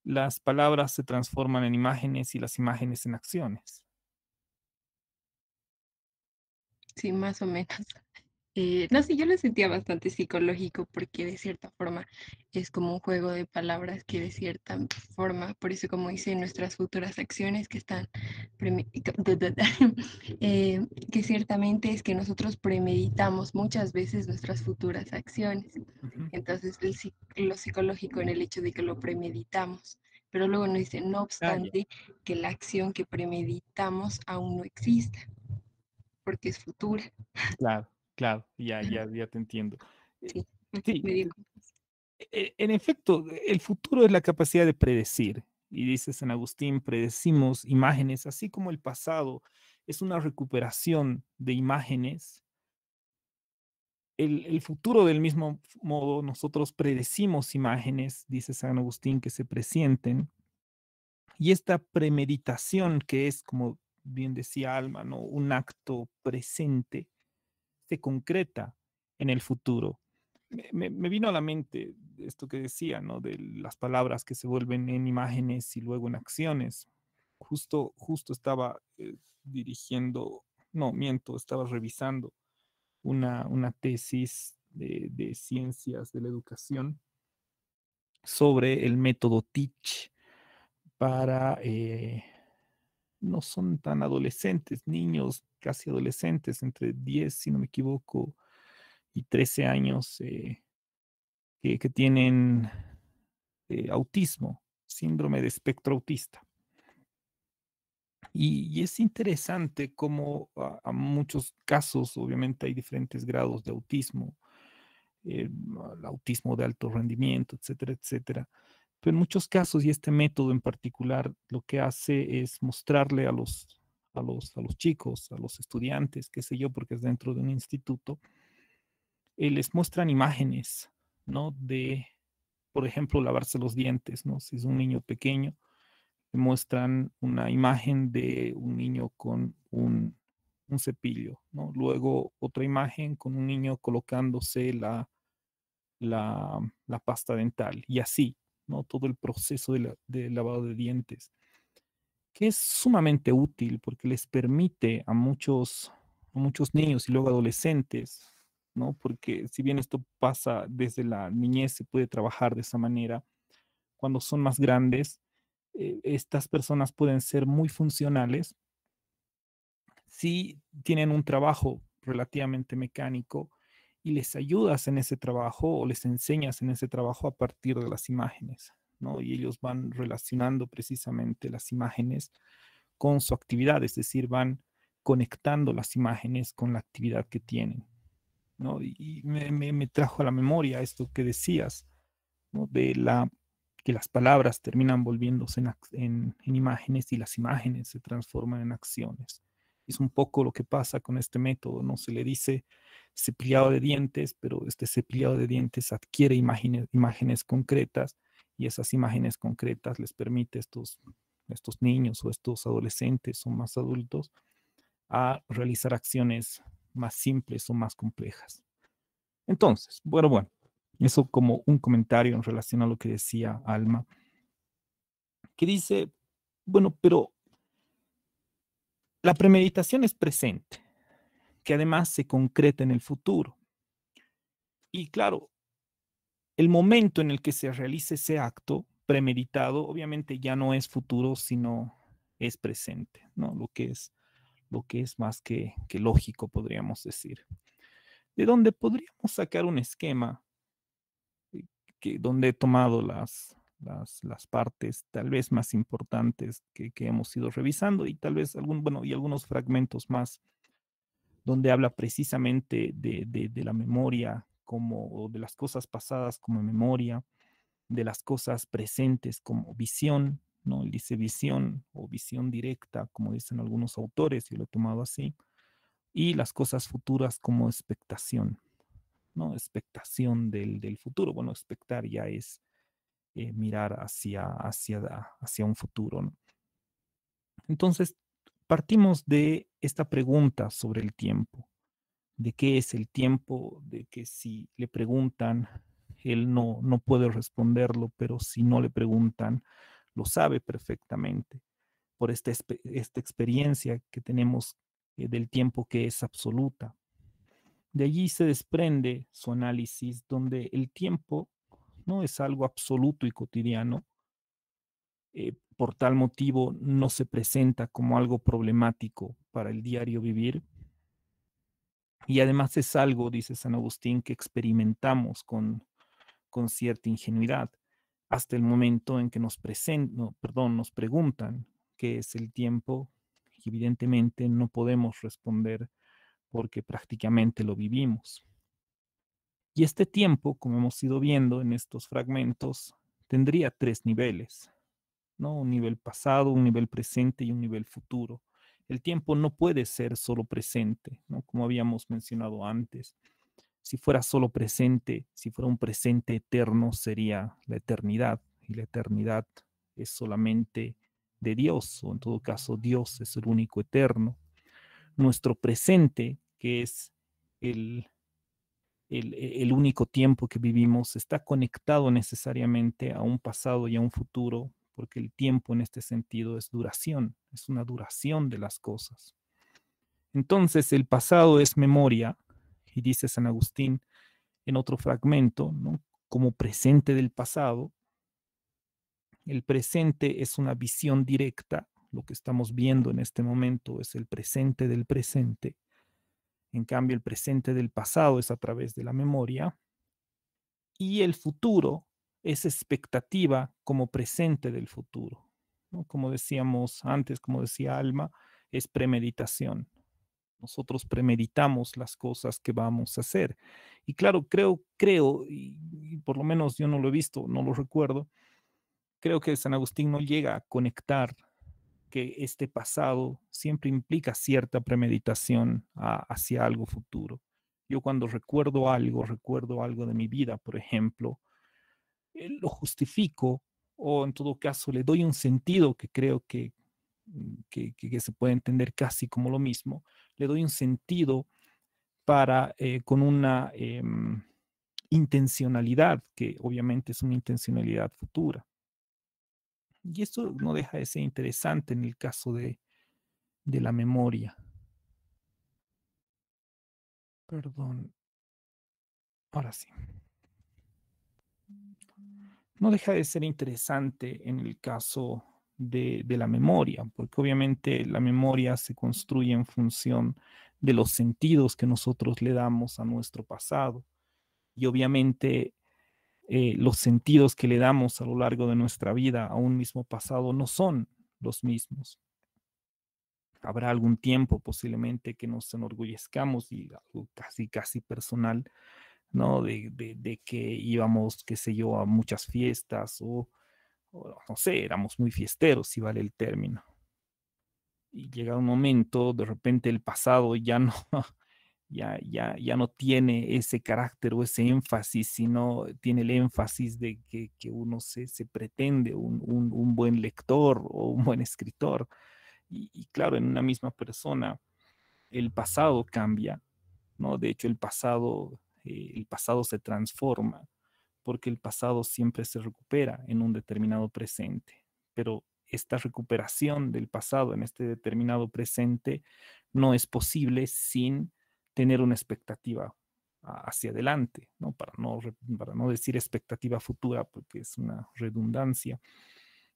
Las palabras se transforman en imágenes y las imágenes en acciones. Sí, más o menos. No sé, yo lo sentía bastante psicológico porque de cierta forma es como un juego de palabras que de cierta forma, por eso como dice, nuestras futuras acciones que están, que ciertamente es que nosotros premeditamos muchas veces nuestras futuras acciones. Ujú. Entonces, lo psicológico en el hecho de que lo premeditamos, pero luego nos dice, no Ah, ya. obstante que la acción que premeditamos aún no exista, porque es futura. Claro, claro, ya te entiendo. Eh, Sí, Sí, me dio. en efecto, el futuro es la capacidad de predecir. Y dice San Agustín, predecimos imágenes, así como el pasado es una recuperación de imágenes. El futuro del mismo modo, nosotros predecimos imágenes, dice San Agustín, que se presienten. Y esta premeditación, que es, como bien decía Alma, ¿no? Un acto presente, se concreta en el futuro. Me vino a la mente esto que decía, ¿no? De las palabras que se vuelven en imágenes y luego en acciones. Justo estaba dirigiendo, no, miento, estaba revisando una tesis de ciencias de la educación sobre el método Teach para, no son tan adolescentes, niños casi adolescentes, entre 10, si no me equivoco, y 13 años, que tienen autismo, síndrome de espectro autista. Y es interesante cómo a muchos casos, obviamente hay diferentes grados de autismo, el autismo de alto rendimiento, etcétera, etcétera. Pero en muchos casos, y este método en particular, lo que hace es mostrarle a los chicos, a los estudiantes, qué sé yo, porque es dentro de un instituto, les muestran imágenes, ¿no? De, por ejemplo, lavarse los dientes, ¿no? Si es un niño pequeño, le muestran una imagen de un niño con un cepillo, ¿no? Luego otra imagen con un niño colocándose la pasta dental y así, ¿no? Todo el proceso de lavado de dientes, que es sumamente útil porque les permite a muchos niños y luego adolescentes, ¿no? Porque si bien esto pasa desde la niñez, se puede trabajar de esa manera, cuando son más grandes, estas personas pueden ser muy funcionales si tienen un trabajo relativamente mecánico y les ayudas en ese trabajo o les enseñas en ese trabajo a partir de las imágenes, ¿no? Y ellos van relacionando precisamente las imágenes con su actividad, es decir, van conectando las imágenes con la actividad que tienen, ¿no? Y me trajo a la memoria esto que decías, ¿no? Que las palabras terminan volviéndose en imágenes y las imágenes se transforman en acciones. Es un poco lo que pasa con este método, ¿no? Se le dice cepillado de dientes, pero este cepillado de dientes adquiere imágenes concretas y esas imágenes concretas les permite a estos niños o estos adolescentes o más adultos a realizar acciones más simples o más complejas. Entonces, bueno, eso como un comentario en relación a lo que decía Alma, que dice, bueno, pero la premeditación es presente, que además se concreta en el futuro. Y claro, el momento en el que se realice ese acto premeditado, obviamente ya no es futuro, sino es presente, ¿no? Lo que es más que lógico, podríamos decir. De donde podríamos sacar un esquema donde he tomado las partes tal vez más importantes que hemos ido revisando y tal vez y algunos fragmentos más donde habla precisamente de la memoria o de las cosas pasadas como memoria, de las cosas presentes como visión ¿no? Él dice visión o visión directa, como dicen algunos autores, yo lo he tomado así, y las cosas futuras como expectación, ¿no? Expectación del futuro. Bueno, expectar ya es mirar hacia un futuro, ¿no? Entonces, partimos de esta pregunta sobre el tiempo, de qué es el tiempo, de que si le preguntan, él no puede responderlo, pero si no le preguntan, lo sabe perfectamente por esta experiencia que tenemos del tiempo que es absoluta. De allí se desprende su análisis donde el tiempo no es algo absoluto y cotidiano, por tal motivo no se presenta como algo problemático para el diario vivir. Y además es algo, dice San Agustín, que experimentamos con cierta ingenuidad hasta el momento en que nos preguntan qué es el tiempo. Y evidentemente no podemos responder porque prácticamente lo vivimos. Y este tiempo, como hemos ido viendo en estos fragmentos, tendría tres niveles, ¿no? Un nivel pasado, un nivel presente y un nivel futuro. El tiempo no puede ser solo presente, ¿no? Como habíamos mencionado antes. Si fuera solo presente, si fuera un presente eterno, sería la eternidad. Y la eternidad es solamente de Dios, o en todo caso, Dios es el único eterno. Nuestro presente, que es el, el único tiempo que vivimos, está conectado necesariamente a un pasado y a un futuro, porque el tiempo en este sentido es duración, es una duración de las cosas. Entonces, el pasado es memoria, y dice San Agustín en otro fragmento, ¿no? Como presente del pasado. El presente es una visión directa, lo que estamos viendo en este momento es el presente del presente. En cambio, el presente del pasado es a través de la memoria. Y el futuro es expectativa como presente del futuro, ¿no? Como decíamos antes, como decía Alma, es premeditación. Nosotros premeditamos las cosas que vamos a hacer. Y claro, creo, y por lo menos yo no lo he visto, no lo recuerdo, creo que San Agustín no llega a conectar que este pasado siempre implica cierta premeditación hacia algo futuro. Yo cuando recuerdo algo de mi vida, por ejemplo, lo justifico o en todo caso le doy un sentido que creo que se puede entender casi como lo mismo, le doy un sentido para con una intencionalidad que obviamente es una intencionalidad futura. Y esto no deja de ser interesante en el caso de la memoria. Perdón, ahora sí. No deja de ser interesante en el caso de la memoria, porque obviamente la memoria se construye en función de los sentidos que nosotros le damos a nuestro pasado. Y obviamente los sentidos que le damos a lo largo de nuestra vida a un mismo pasado no son los mismos. Habrá algún tiempo posiblemente que nos enorgullezcamos y algo casi personal, ¿no? De que íbamos, qué sé yo, a muchas fiestas o no sé, éramos muy fiesteros, si vale el término. Y llega un momento, de repente el pasado ya no, ya no tiene ese carácter o ese énfasis, sino tiene el énfasis de que uno se pretende un buen lector o un buen escritor. Y claro, en una misma persona el pasado cambia, ¿no? De hecho, el pasado se transforma porque el pasado siempre se recupera en un determinado presente, pero esta recuperación del pasado en este determinado presente no es posible sin tener una expectativa hacia adelante, ¿no? Para no decir expectativa futura, porque es una redundancia,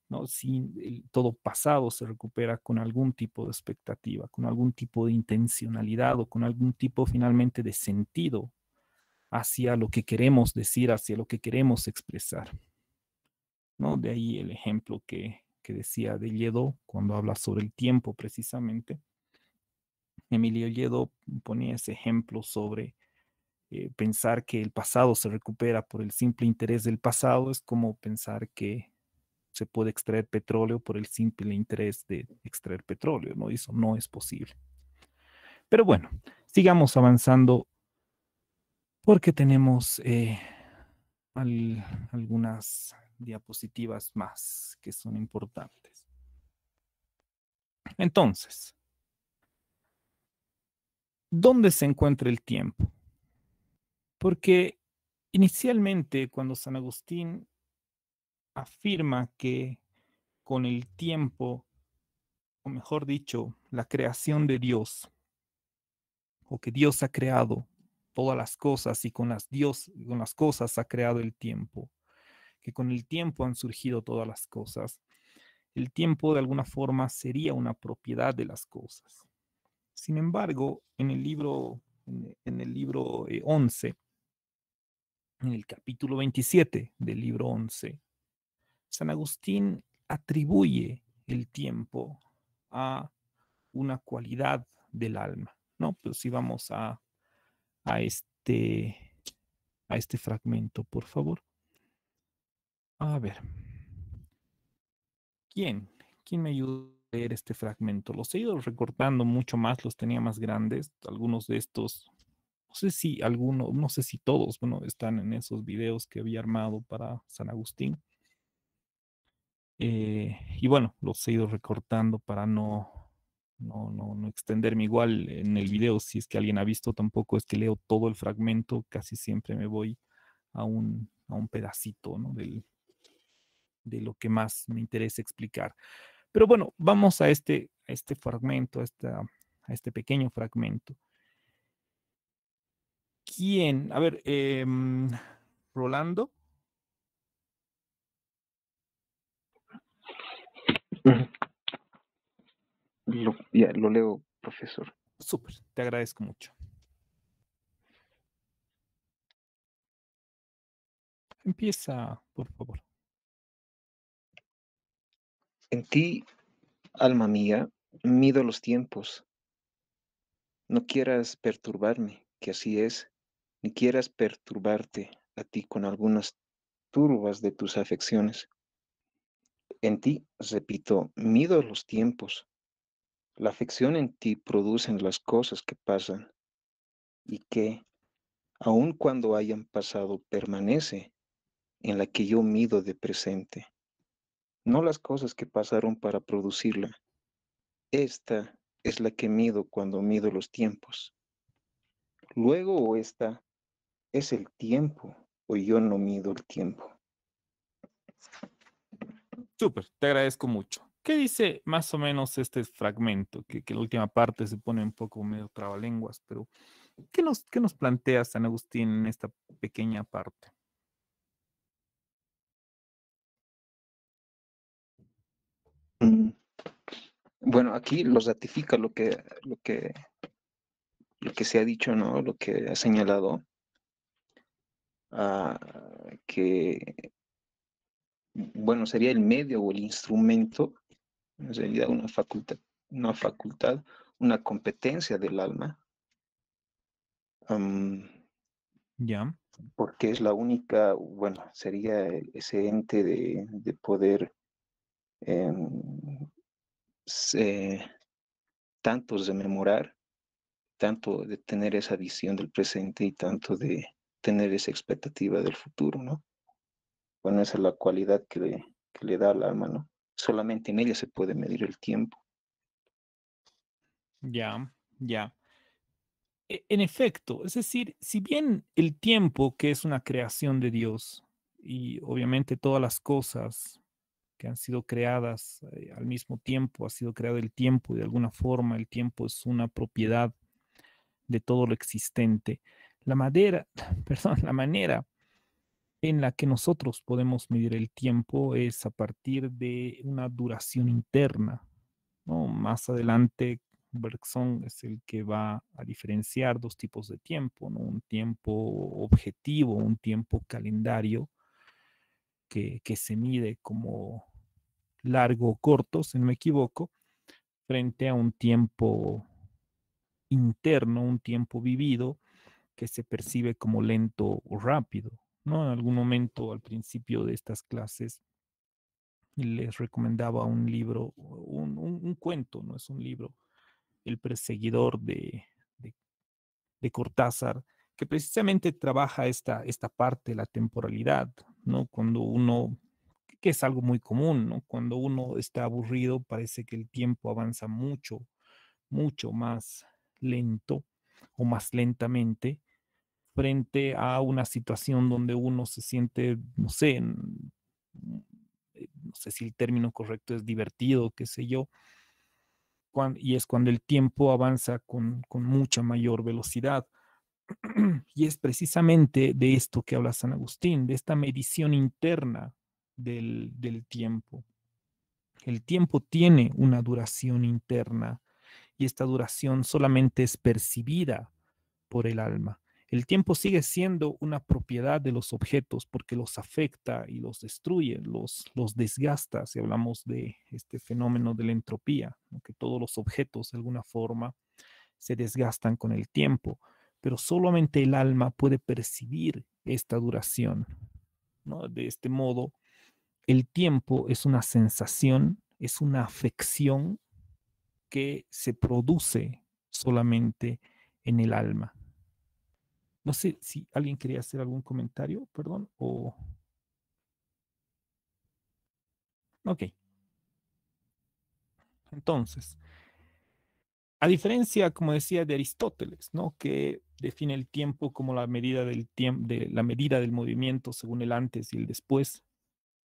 ¿no? Si todo pasado se recupera con algún tipo de expectativa, con algún tipo de intencionalidad o con algún tipo finalmente de sentido hacia lo que queremos decir, hacia lo que queremos expresar, ¿no? De ahí el ejemplo que decía de Lledó cuando habla sobre el tiempo precisamente. Emilio Lledó ponía ese ejemplo sobre pensar que el pasado se recupera por el simple interés del pasado, es como pensar que se puede extraer petróleo por el simple interés de extraer petróleo, ¿no? Eso no es posible. Pero bueno, sigamos avanzando porque tenemos algunas diapositivas más que son importantes. Entonces, ¿dónde se encuentra el tiempo? Porque inicialmente, cuando San Agustín afirma que con el tiempo, o mejor dicho, la creación de Dios, o que Dios ha creado todas las cosas y con las cosas ha creado el tiempo, que con el tiempo han surgido todas las cosas. El tiempo de alguna forma sería una propiedad de las cosas. Sin embargo, en el libro 11, en el capítulo 27 del libro 11, San Agustín atribuye el tiempo a una cualidad del alma, ¿no? Pero si vamos a este, a este fragmento, por favor. A ver, ¿quién? ¿Quién me ayuda a leer este fragmento? Los he ido recortando mucho más, los tenía más grandes. Algunos de estos, no sé si algunos, no sé si todos, bueno, están en esos videos que había armado para San Agustín. Y bueno, los he ido recortando para no extenderme igual en el video. Si es que alguien ha visto, tampoco es que leo todo el fragmento, casi siempre me voy a un pedacito, ¿no? De lo que más me interesa explicar. Pero bueno, vamos a este fragmento, a este pequeño fragmento. ¿Quién? A ver, Rolando. Lo leo, profesor. Súper, te agradezco mucho. Empieza, por favor. En ti, alma mía, mido los tiempos. No quieras perturbarme, que así es, ni quieras perturbarte a ti con algunas turbas de tus afecciones. En ti, repito, mido los tiempos. La afección en ti producen las cosas que pasan y que, aun cuando hayan pasado, permanece en la que yo mido de presente, no las cosas que pasaron para producirla. Esta es la que mido cuando mido los tiempos. Luego o esta es el tiempo o yo no mido el tiempo. Súper, te agradezco mucho. ¿Qué dice más o menos este fragmento? Que la última parte se pone un poco medio trabalenguas, pero qué nos plantea San Agustín en esta pequeña parte? Mm, Bueno, aquí lo ratifica lo que se ha dicho, ¿no? Lo que ha señalado, ah, que, bueno, sería el medio o el instrumento, en realidad una facultad, una competencia del alma, am, Ya, porque es la única, bueno, sería ese ente de poder em, se- tanto rememorar, tanto de tener esa visión del presente y tanto de tener esa expectativa del futuro, ¿no? Bueno, esa es la cualidad que le da al alma, ¿no? Solamente en ella se puede medir el tiempo. ya, ya. En efecto, es decir, si bien el tiempo, que es una creación de Dios, y obviamente todas las cosas que han sido creadas al mismo tiempo, ha sido creado el tiempo y de alguna forma el tiempo es una propiedad de todo lo existente. La madera, perdón, la manera en la que nosotros podemos medir el tiempo es a partir de una duración interna, ¿no? Más adelante, Bergson es el que va a diferenciar dos tipos de tiempo, ¿no? Un tiempo objetivo, un tiempo calendario que se mide como largo o corto, si no me equivoco, frente a un tiempo interno, un tiempo vivido que se percibe como lento o rápido, ¿no? En algún momento al principio de estas clases les recomendaba un libro, un cuento, no es un libro, El perseguidor de, de Cortázar, que precisamente trabaja esta parte de la temporalidad, ¿no? Cuando uno, que es algo muy común, ¿no? Cuando uno está aburrido, parece que el tiempo avanza mucho, mucho más lento o más lentamente frente a una situación donde uno se siente, no sé, no sé si el término correcto es divertido, qué sé yo, y es cuando el tiempo avanza con mucha mayor velocidad. Y es precisamente de esto que habla San Agustín, de esta medición interna del tiempo. El tiempo tiene una duración interna y esta duración solamente es percibida por el alma. El tiempo sigue siendo una propiedad de los objetos porque los afecta y los destruye, los desgasta, si hablamos de este fenómeno de la entropía, ¿no? Que todos los objetos de alguna forma se desgastan con el tiempo, pero solamente el alma puede percibir esta duración, ¿no? De este modo, el tiempo es una sensación, es una afección que se produce solamente en el alma. No sé si alguien quería hacer algún comentario, perdón, o... Ok, entonces, a diferencia, como decía, de Aristóteles, ¿no? Que define el tiempo como la medida del tiempo, de la medida del movimiento según el antes y el después,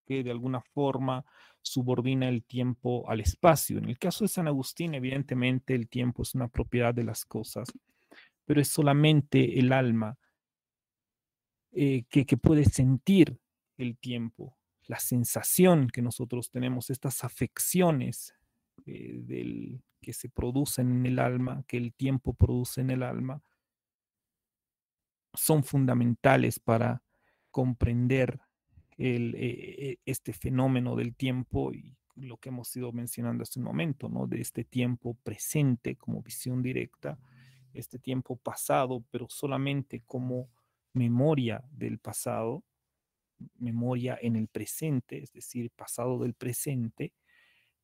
que de alguna forma subordina el tiempo al espacio. En el caso de San Agustín, evidentemente el tiempo es una propiedad de las cosas, pero es solamente el alma que puede sentir el tiempo, la sensación que nosotros tenemos, estas afecciones que se producen en el alma, que el tiempo produce en el alma, son fundamentales para comprender este fenómeno del tiempo y lo que hemos ido mencionando hace un momento, ¿no? De este tiempo presente como visión directa, este tiempo pasado, pero solamente como memoria del pasado, memoria en el presente, es decir, pasado del presente,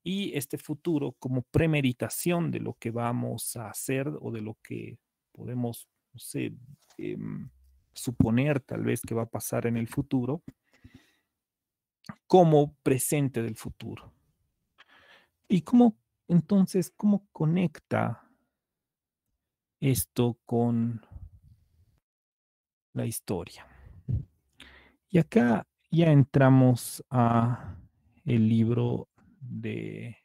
y este futuro como premeditación de lo que vamos a hacer o de lo que podemos, no sé, suponer tal vez que va a pasar en el futuro, como presente del futuro. ¿Y cómo, entonces, cómo conecta esto con la historia? Y acá ya entramos a el libro de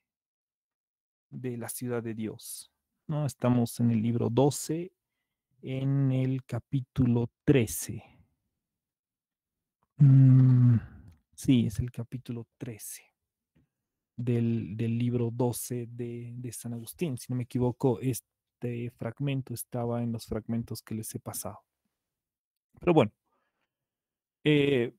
la ciudad de Dios, ¿no? Estamos en el libro 12, en el capítulo 13. Mm, sí, es el capítulo 13 del libro 12 de San Agustín. Si no me equivoco, este fragmento estaba en los fragmentos que les he pasado. Pero bueno, eh,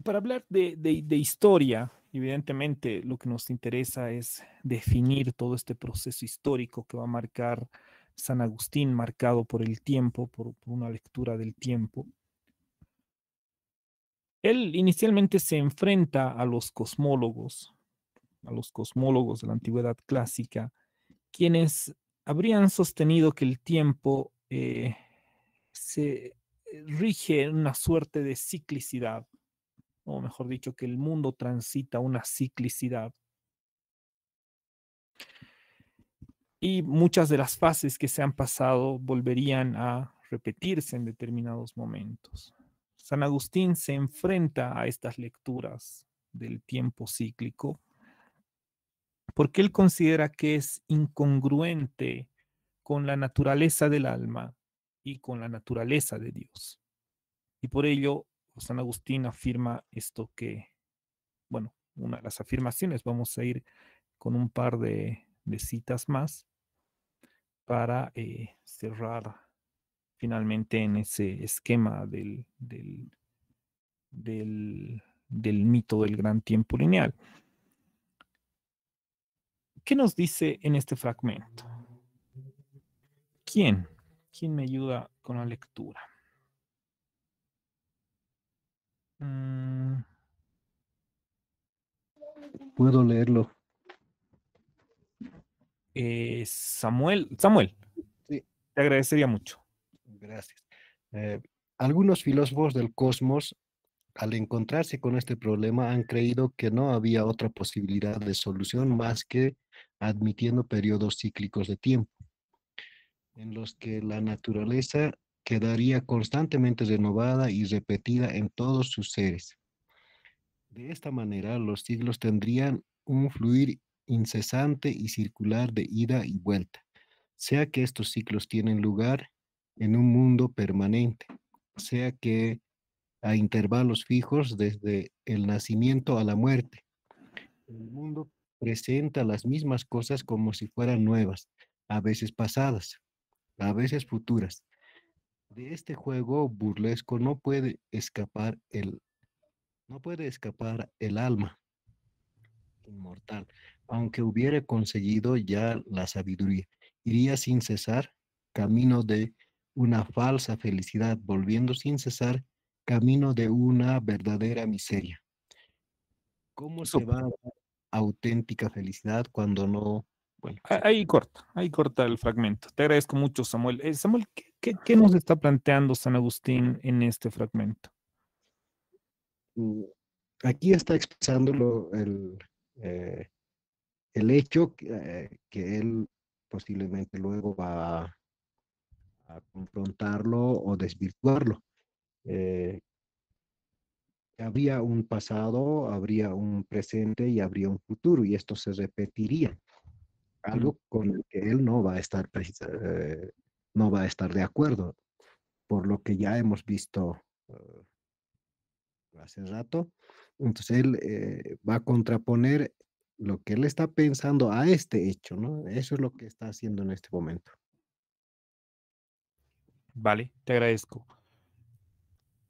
para hablar de historia, evidentemente lo que nos interesa es definir todo este proceso histórico que va a marcar San Agustín, marcado por el tiempo, por una lectura del tiempo. Él inicialmente se enfrenta a los cosmólogos de la antigüedad clásica, quienes habrían sostenido que el tiempo se rige en una suerte de ciclicidad, o mejor dicho, que el mundo transita una ciclicidad. Y muchas de las fases que se han pasado volverían a repetirse en determinados momentos. San Agustín se enfrenta a estas lecturas del tiempo cíclico porque él considera que es incongruente con la naturaleza del alma y con la naturaleza de Dios. Y por ello, San Agustín afirma esto que, bueno, una de las afirmaciones, vamos a ir con un par de citas más para cerrar finalmente en ese esquema del mito del gran tiempo lineal. ¿Qué nos dice en este fragmento? ¿Quién? ¿Quién me ayuda con la lectura? Mm, Puedo leerlo. Samuel, Sí, te agradecería mucho. gracias. Eh, Algunos filósofos del cosmos, al encontrarse con este problema, han creído que no había otra posibilidad de solución más que admitiendo periodos cíclicos de tiempo, en los que la naturaleza quedaría constantemente renovada y repetida en todos sus seres. De esta manera, los siglos tendrían un fluir incesante y circular de ida y vuelta, sea que estos ciclos tienen lugar en un mundo permanente, sea que a intervalos fijos desde el nacimiento a la muerte. El mundo presenta las mismas cosas como si fueran nuevas, a veces pasadas, a veces futuras. De este juego burlesco no puede escapar el alma inmortal, aunque hubiere conseguido ya la sabiduría. Iría sin cesar camino de una falsa felicidad, volviendo sin cesar camino de una verdadera miseria. ¿Cómo se va a Súper. dar auténtica felicidad cuando no? Bueno, sí. Ahí corta el fragmento. Te agradezco mucho, Samuel. Samuel, ¿qué nos está planteando San Agustín en este fragmento? Mm, Aquí está expresando eh, el hecho que él posiblemente luego va a confrontarlo o desvirtuarlo. Eh, Habría un pasado, habría un presente y habría un futuro, y esto se repetiría, Mm, algo con el que él no va a estar no va a estar de acuerdo, por lo que ya hemos visto hace rato. Entonces él va a contraponer lo que él está pensando a este hecho, ¿no? Eso es lo que está haciendo en este momento. vale, te agradezco.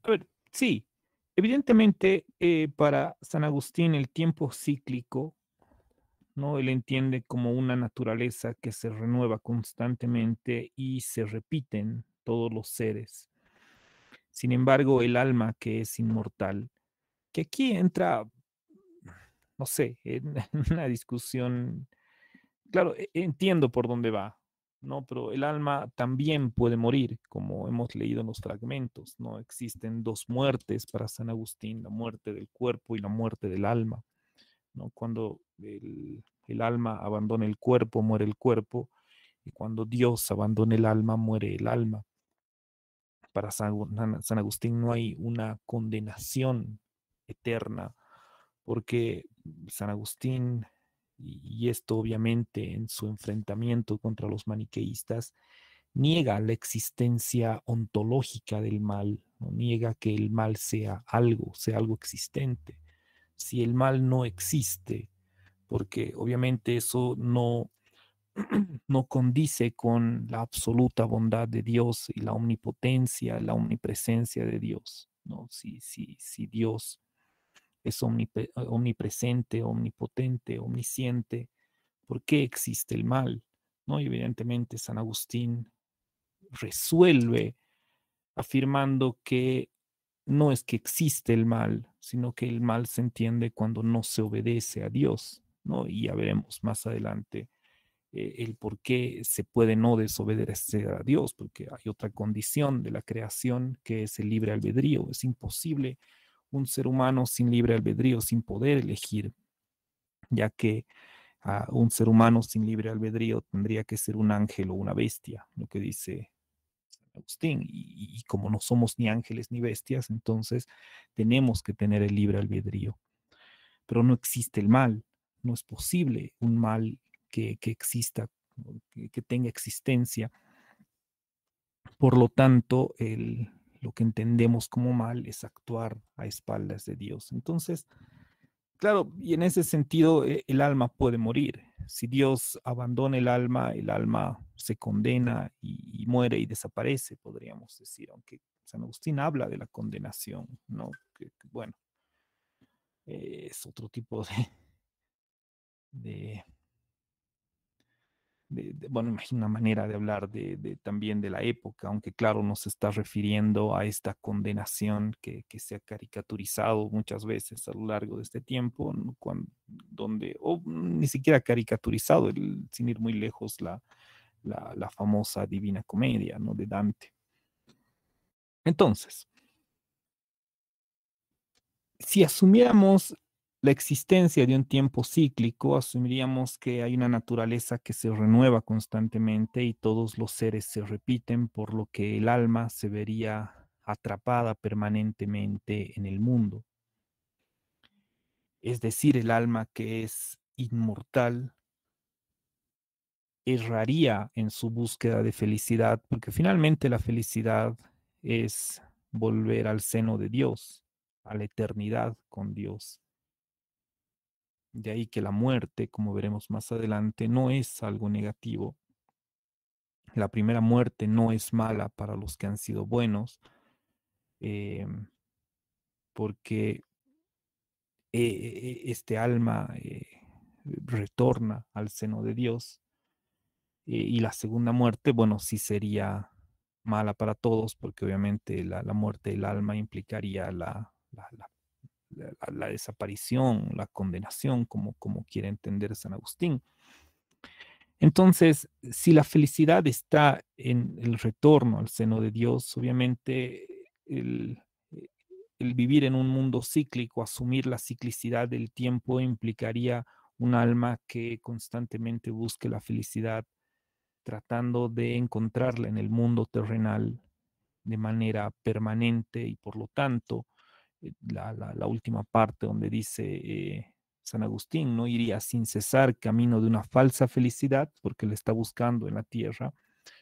A ver, sí, evidentemente para San Agustín el tiempo cíclico, ¿no? Él entiende como una naturaleza que se renueva constantemente y se repiten todos los seres. Sin embargo, el alma que es inmortal, que aquí entra, no sé, en una discusión, claro, entiendo por dónde va, ¿no? Pero el alma también puede morir, como hemos leído en los fragmentos, ¿no? Existen dos muertes para San Agustín, la muerte del cuerpo y la muerte del alma, ¿no? Cuando el alma abandona el cuerpo, muere el cuerpo, y cuando Dios abandona el alma, muere el alma. Para San Agustín no hay una condenación eterna, porque San Agustín, y esto obviamente en su enfrentamiento contra los maniqueístas, niega la existencia ontológica del mal, no niega que el mal sea algo existente. Si el mal no existe, porque obviamente eso no condice con la absoluta bondad de Dios y la omnipotencia, la omnipresencia de Dios, ¿no? Si Dios es omnipresente, omnipotente, omnisciente, ¿por qué existe el mal? ¿No? Y evidentemente San Agustín resuelve afirmando que no es que existe el mal, sino que el mal se entiende cuando no se obedece a Dios, ¿no? Y ya veremos más adelante el por qué se puede no desobedecer a Dios, porque hay otra condición de la creación que es el libre albedrío. Es imposible un ser humano sin libre albedrío, sin poder elegir, ya que un ser humano sin libre albedrío tendría que ser un ángel o una bestia, lo que dice Agustín. Y como no somos ni ángeles ni bestias, entonces tenemos que tener el libre albedrío. Pero no existe el mal, no es posible un mal que exista, que tenga existencia. Por lo tanto, lo que entendemos como mal es actuar a espaldas de Dios. Entonces, claro, y en ese sentido, el alma puede morir. Si Dios abandona el alma se condena y muere y desaparece, podríamos decir, aunque San Agustín habla de la condenación, ¿no? Bueno, es otro tipo de, bueno, imagino una manera de hablar también de la época, aunque claro, no se está refiriendo a esta condenación que se ha caricaturizado muchas veces a lo largo de este tiempo, ¿no? Donde, o ni siquiera caricaturizado, sin ir muy lejos, la famosa Divina Comedia, ¿no? De Dante. Entonces, si asumiéramos la existencia de un tiempo cíclico, asumiríamos que hay una naturaleza que se renueva constantemente y todos los seres se repiten, por lo que el alma se vería atrapada permanentemente en el mundo. Es decir, el alma que es inmortal erraría en su búsqueda de felicidad, porque finalmente la felicidad es volver al seno de Dios, a la eternidad con Dios. De ahí que la muerte, como veremos más adelante, no es algo negativo. La primera muerte no es mala para los que han sido buenos, eh, porque este alma retorna al seno de Dios. Y la segunda muerte, bueno, sí sería mala para todos, porque obviamente la muerte del alma implicaría la desaparición, la condenación, como quiere entender San Agustín. Entonces, si la felicidad está en el retorno al seno de Dios, obviamente el vivir en un mundo cíclico, asumir la ciclicidad del tiempo implicaría un alma que constantemente busque la felicidad, tratando de encontrarla en el mundo terrenal de manera permanente y por lo tanto, la última parte donde dice San Agustín, no iría sin cesar camino de una falsa felicidad, porque le está buscando en la tierra,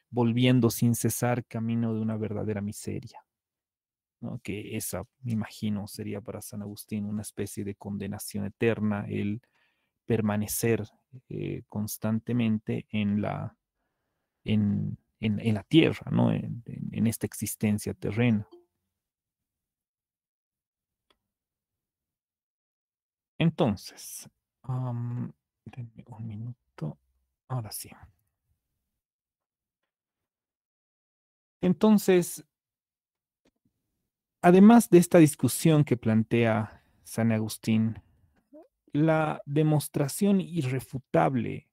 volviendo sin cesar camino de una verdadera miseria, ¿no? Que esa, me imagino, sería para San Agustín una especie de condenación eterna, el permanecer constantemente en la tierra, ¿no? En esta existencia terrena. Entonces, denme un minuto. Ahora sí. Entonces, además de esta discusión que plantea San Agustín, la demostración irrefutable,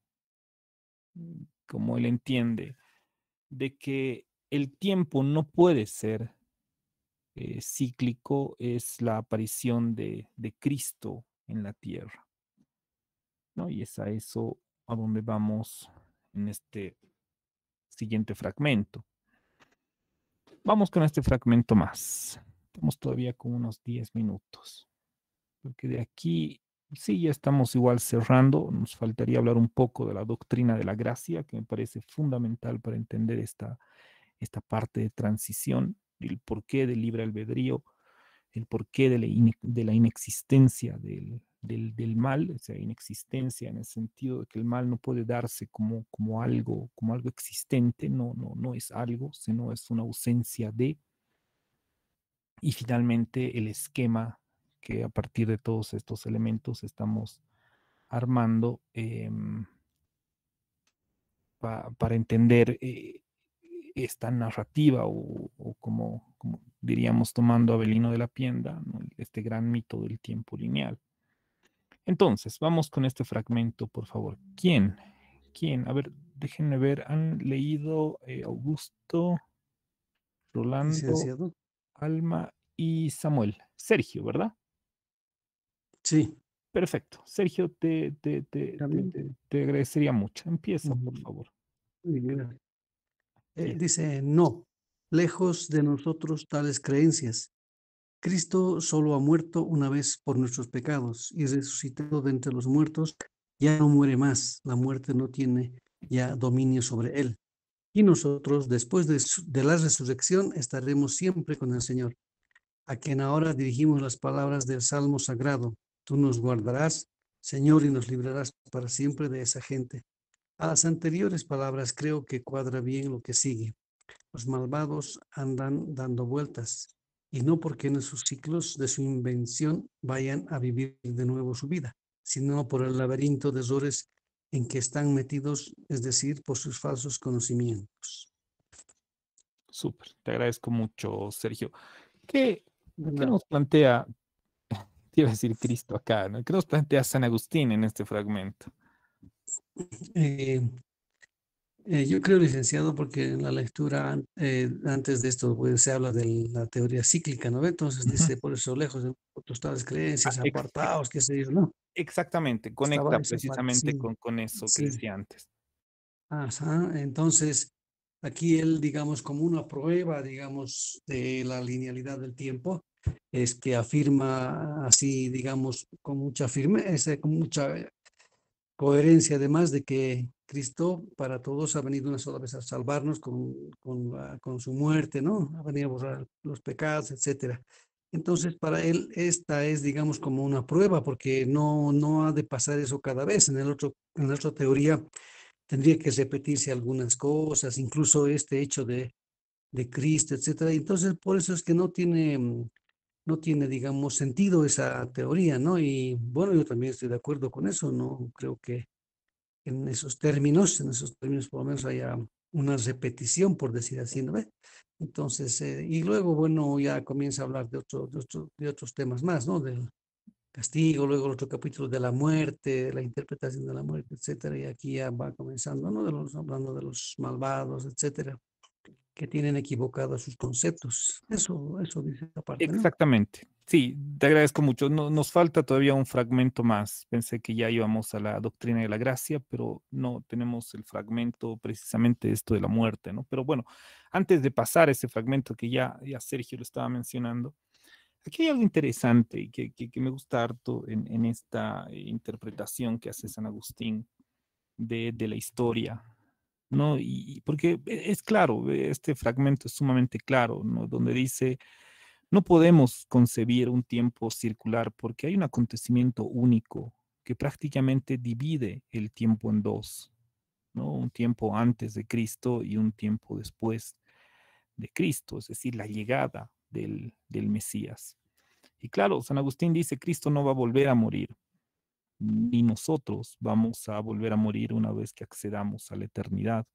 como él entiende, de que el tiempo no puede ser cíclico es la aparición de Cristo en la tierra, ¿no? Y es a eso a donde vamos en este siguiente fragmento. Vamos con este fragmento más. Estamos todavía con unos 10 minutos. Porque de aquí, sí, ya estamos igual cerrando. Nos faltaría hablar un poco de la doctrina de la gracia, que me parece fundamental para entender esta parte de transición, el porqué del libre albedrío, el porqué de la inexistencia del mal, o sea, inexistencia en el sentido de que el mal no puede darse como algo existente, no es algo, sino es una ausencia de, y finalmente el esquema que a partir de todos estos elementos estamos armando para entender esta narrativa o como diríamos tomando a Avelino de la Pienda, ¿no? Este gran mito del tiempo lineal. Entonces, vamos con este fragmento, por favor. ¿Quién? ¿Quién? A ver, déjenme ver. ¿Han leído Augusto, Rolando, Licenciado. Alma y Samuel? Sergio, ¿verdad? Sí, Perfecto. Sergio, te también. agradecería mucho. Empieza, por favor. Muy bien. Bien. Dice, no, lejos de nosotros tales creencias. Cristo solo ha muerto una vez por nuestros pecados y resucitado de entre los muertos, ya no muere más. La muerte no tiene ya dominio sobre él. Y nosotros, después de la resurrección, estaremos siempre con el Señor, a quien ahora dirigimos las palabras del Salmo Sagrado. Tú nos guardarás, Señor, y nos librarás para siempre de esa gente. A las anteriores palabras creo que cuadra bien lo que sigue. Los malvados andan dando vueltas, y no porque en sus ciclos de su invención vayan a vivir de nuevo su vida, sino por el laberinto de errores en que están metidos, es decir, por sus falsos conocimientos. Súper, te agradezco mucho, Sergio. ¿Qué, De qué nada. nos plantea, te iba a decir Cristo acá, ¿no? ¿Qué nos plantea San Agustín en este fragmento? Eh, yo creo, licenciado, porque en la lectura antes de esto pues, se habla de la teoría cíclica, ¿no ve? Entonces Ujú. dice, por eso lejos de otros tales creencias, Ex- ex- apartados, qué sé yo, ¿no? exactamente, Estaba conecta esa parte, precisamente sí, con eso que sí. decía antes. Ajá. Entonces, aquí él, digamos, como una prueba, digamos, de la linealidad del tiempo, es que afirma así, digamos, con mucha firmeza, con mucha coherencia, además de que Cristo para todos ha venido una sola vez a salvarnos con su muerte, ¿no? Ha venido a borrar los pecados, etcétera. Entonces, para él, esta es, digamos, como una prueba, porque no ha de pasar eso cada vez. En la otra teoría tendría que repetirse algunas cosas, incluso este hecho de Cristo, etcétera. Entonces, por eso es que no tiene, digamos, sentido esa teoría, ¿no? Y bueno, yo también estoy de acuerdo con eso, no creo que en esos términos por lo menos haya una repetición, por decir así, ¿no ve? Entonces, y luego, bueno, ya comienza a hablar de otros temas más, ¿no? Del castigo, luego el otro capítulo de la muerte, la interpretación de la muerte, etcétera, y aquí ya va comenzando, ¿no? Hablando de los malvados, etcétera, que tienen equivocados sus conceptos. Eso dice esta parte, ¿no? Exactamente. Sí, te agradezco mucho. Nos falta todavía un fragmento más. Pensé que ya íbamos a la doctrina de la gracia, pero no tenemos el fragmento precisamente esto de la muerte, ¿no? Pero bueno, antes de pasar a ese fragmento que ya Sergio lo estaba mencionando, aquí hay algo interesante y que me gusta harto en esta interpretación que hace San Agustín de la historia, ¿no? Y porque es claro, este fragmento es sumamente claro, ¿no? Donde dice no podemos concebir un tiempo circular porque hay un acontecimiento único que prácticamente divide el tiempo en dos, ¿no? Un tiempo antes de Cristo y un tiempo después de Cristo, es decir, la llegada del Mesías. Y claro, San Agustín dice, Cristo no va a volver a morir, ni nosotros vamos a volver a morir una vez que accedamos a la eternidad.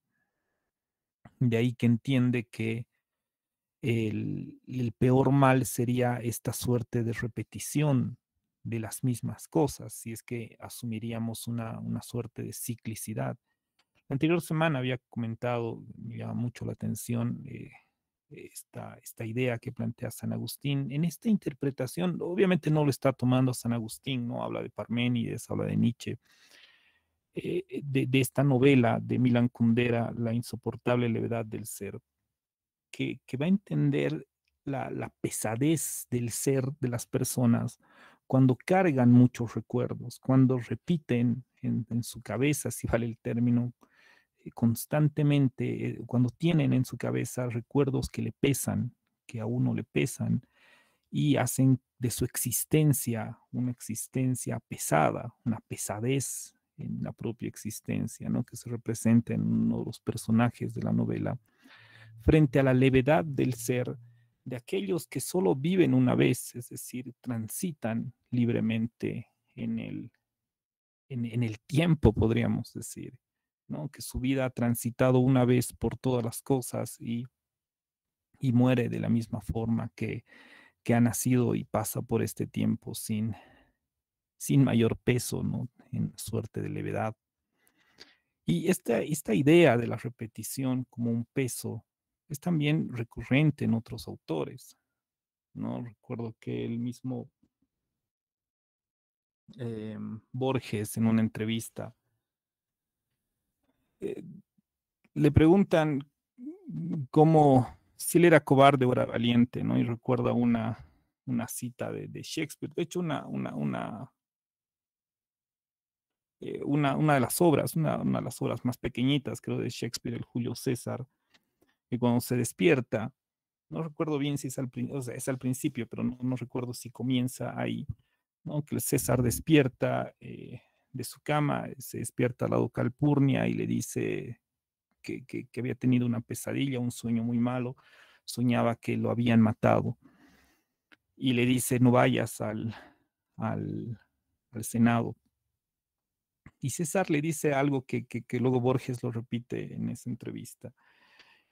De ahí que entiende que el peor mal sería esta suerte de repetición de las mismas cosas, si es que asumiríamos una suerte de ciclicidad. La anterior semana había comentado, me llama mucho la atención esta idea que plantea San Agustín. En esta interpretación, obviamente no lo está tomando San Agustín, no habla de Parménides, habla de Nietzsche, de esta novela de Milan Kundera, La insoportable levedad del ser, que va a entender la pesadez del ser de las personas cuando cargan muchos recuerdos, cuando repiten en su cabeza, si vale el término, constantemente, cuando tienen en su cabeza recuerdos que le pesan, que a uno le pesan, y hacen de su existencia una existencia pesada, una pesadez en la propia existencia, ¿no? Que se representa en uno de los personajes de la novela frente a la levedad del ser de aquellos que solo viven una vez, es decir, transitan libremente en el tiempo, podríamos decir, ¿no? Que su vida ha transitado una vez por todas las cosas y muere de la misma forma que ha nacido y pasa por este tiempo sin mayor peso, ¿no? En suerte de levedad. Y esta idea de la repetición como un peso es también recurrente en otros autores, ¿no? Recuerdo que el mismo Borges en una entrevista eh, le preguntan cómo, si él era cobarde o era valiente, ¿no? Y recuerda una cita de Shakespeare, de hecho una de las obras, una de las obras más pequeñitas, creo, de Shakespeare, el Julio César, que cuando se despierta, no recuerdo bien si es o sea, es al principio, pero no recuerdo si comienza ahí, ¿no? Que el César despierta de su cama, se despierta a la ducal Calpurnia y le dice que había tenido una pesadilla, un sueño muy malo, soñaba que lo habían matado y le dice, no vayas al Senado, Y César le dice algo que luego Borges lo repite en esa entrevista.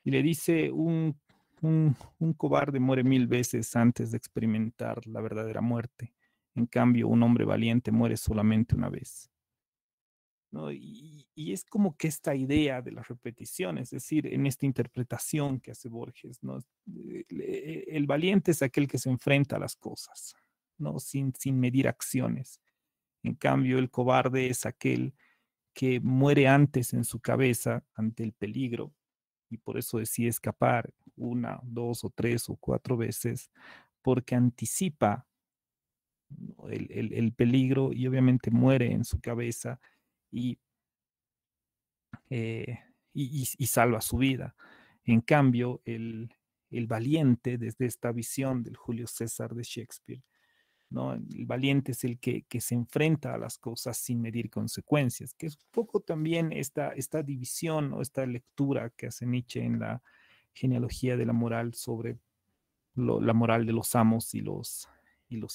Y le dice, un cobarde muere 1000 veces antes de experimentar la verdadera muerte. En cambio, un hombre valiente muere solamente una vez. ¿No? Y es como que esta idea de la repetición, es decir, en esta interpretación que hace Borges, ¿no? El valiente es aquel que se enfrenta a las cosas, ¿no? Sin medir acciones. En cambio, el cobarde es aquel que muere antes en su cabeza ante el peligro y por eso decide escapar 1, 2 o 3 o 4 veces, porque anticipa, ¿no?, el peligro y obviamente muere en su cabeza y, eh, y salva su vida. En cambio, el valiente, desde esta visión del Julio César de Shakespeare, ¿no? El valiente es el que se enfrenta a las cosas sin medir consecuencias, que es un poco también esta división o esta lectura que hace Nietzsche en la genealogía de la moral sobre la moral de los amos y los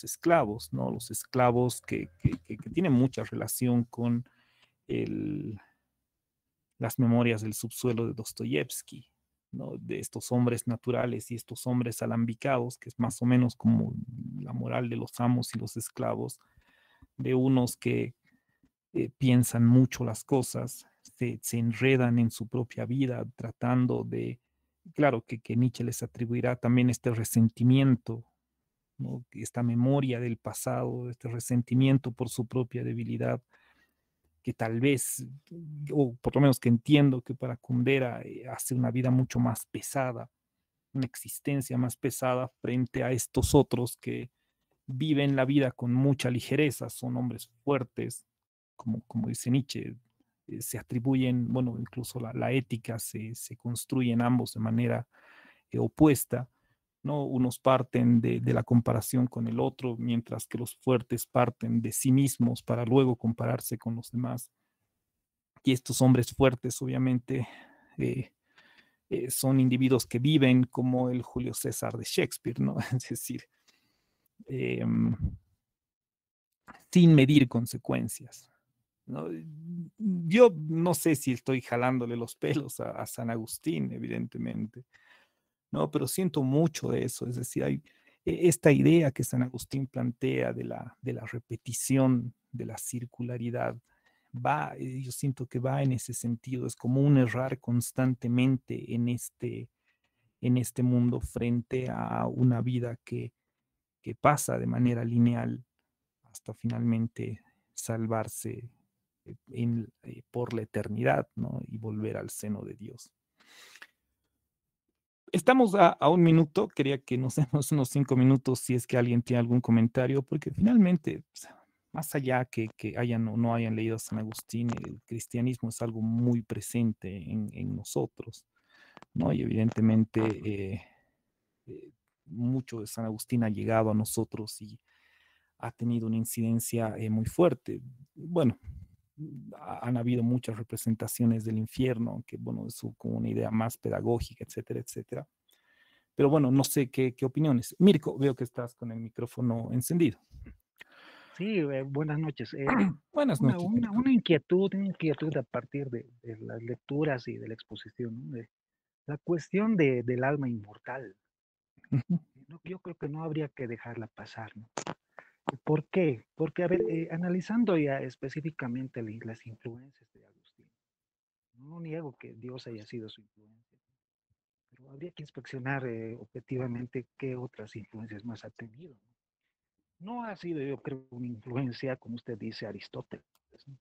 esclavos, ¿no? Los esclavos que tienen mucha relación con el, las memorias del subsuelo de Dostoyevsky, ¿no? De estos hombres naturales y estos hombres alambicados, que es más o menos como la moral de los amos y los esclavos, de unos que piensan mucho las cosas, se enredan en su propia vida tratando de, claro que Nietzsche les atribuirá también este resentimiento, ¿no? Esta memoria del pasado, este resentimiento por su propia debilidad, que tal vez, o por lo menos que entiendo que para Kundera hace una vida mucho más pesada, una existencia más pesada frente a estos otros que viven la vida con mucha ligereza, son hombres fuertes, como dice Nietzsche, se atribuyen, bueno, incluso la ética se construye en ambos de manera opuesta, ¿no? Unos parten de la comparación con el otro, mientras que los fuertes parten de sí mismos para luego compararse con los demás. Y estos hombres fuertes, obviamente, son individuos que viven como el Julio César de Shakespeare, ¿no? Es decir, eh, sin medir consecuencias, ¿no? Yo no sé si estoy jalándole los pelos a San Agustín, evidentemente, ¿no? Pero siento mucho de eso, es decir, hay esta idea que San Agustín plantea de la repetición, de la circularidad, yo siento que va en ese sentido, es como un errar constantemente en este mundo frente a una vida que pasa de manera lineal hasta finalmente salvarse por la eternidad, ¿no? Y volver al seno de Dios. Estamos a un minuto, quería que nos demos unos 5 minutos si es que alguien tiene algún comentario, porque finalmente, pues, más allá que hayan o no hayan leído a San Agustín, el cristianismo es algo muy presente en nosotros, ¿no? Y evidentemente mucho de San Agustín ha llegado a nosotros y ha tenido una incidencia muy fuerte. Bueno, han habido muchas representaciones del infierno, que bueno, es como una idea más pedagógica, etcétera, etcétera. Pero bueno, no sé qué opiniones. Mirko, veo que estás con el micrófono encendido. Sí, buenas noches. Buenas noches. Una inquietud a partir de las lecturas y de la exposición, ¿no? La cuestión del alma inmortal. Yo creo que no habría que dejarla pasar, ¿no? ¿Por qué? Porque, a ver, analizando ya específicamente las influencias de Agustín, no niego que Dios haya sido su influencia, pero habría que inspeccionar objetivamente qué otras influencias más ha tenido, ¿no? No ha sido, yo creo, una influencia, como usted dice, Aristóteles, ¿no?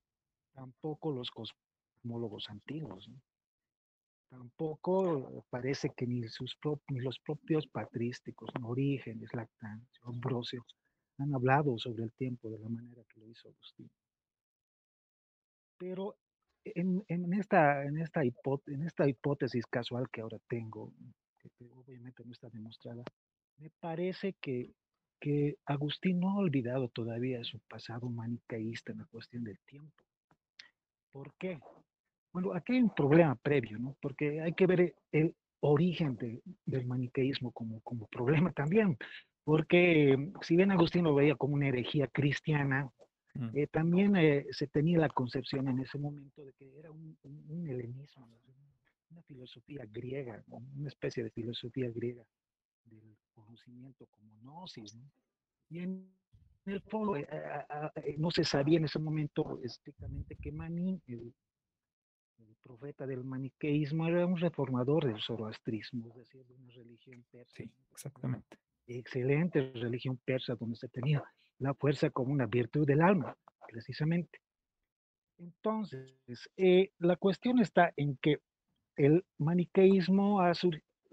Tampoco los cosmólogos antiguos, ¿no? Tampoco parece que ni los propios patrísticos, ¿no? Orígenes, Lactancio, Ambrosio, han hablado sobre el tiempo de la manera que lo hizo Agustín. Pero en esta hipótesis casual que ahora tengo, que obviamente no está demostrada, me parece que Agustín no ha olvidado todavía su pasado maniqueísta en la cuestión del tiempo. ¿Por qué? Bueno, aquí hay un problema previo, ¿no? Porque hay que ver el origen del maniqueísmo como problema también. Porque si bien Agustín lo veía como una herejía cristiana, Mm. También se tenía la concepción en ese momento de que era un helenismo, ¿no? Una filosofía griega, ¿no? Una especie de filosofía griega del conocimiento como gnosis, ¿no? Y en el fondo no se sabía en ese momento estrictamente que Maní, el profeta del maniqueísmo, era un reformador del zoroastrismo, es decir, de una religión persa, Sí, ¿no? exactamente. Excelente religión persa donde se tenía la fuerza como una virtud del alma, precisamente. Entonces, la cuestión está en que el maniqueísmo,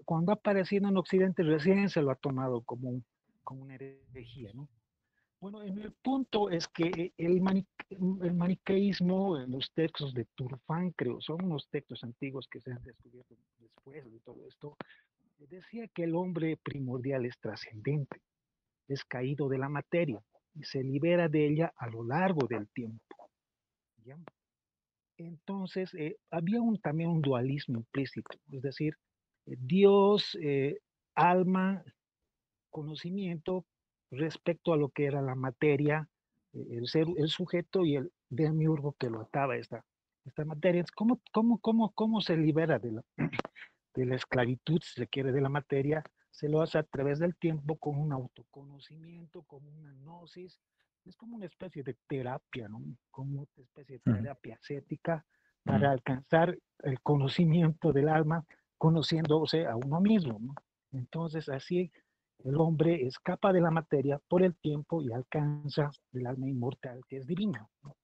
cuando ha aparecido en Occidente, recién se lo ha tomado como una herejía, ¿no? Bueno, en el punto es que el maniqueísmo, en los textos de Turfán, creo, son unos textos antiguos que se han descubierto después de todo esto, decía que el hombre primordial es trascendente, es caído de la materia y se libera de ella a lo largo del tiempo. ¿Ya? Entonces, había también un dualismo implícito, es decir, Dios, alma, conocimiento respecto a lo que era la materia, el sujeto y el demiurgo que lo ataba a esta materia. ¿Cómo se libera de la esclavitud, si se quiere, de la materia? Se lo hace a través del tiempo con un autoconocimiento, con una gnosis. Es como una especie de terapia, ¿no? Como una especie de Ujú, terapia ascética ujú, para alcanzar el conocimiento del alma, conociéndose a uno mismo, ¿no? Entonces, así el hombre escapa de la materia por el tiempo y alcanza el alma inmortal que es divina, ¿no?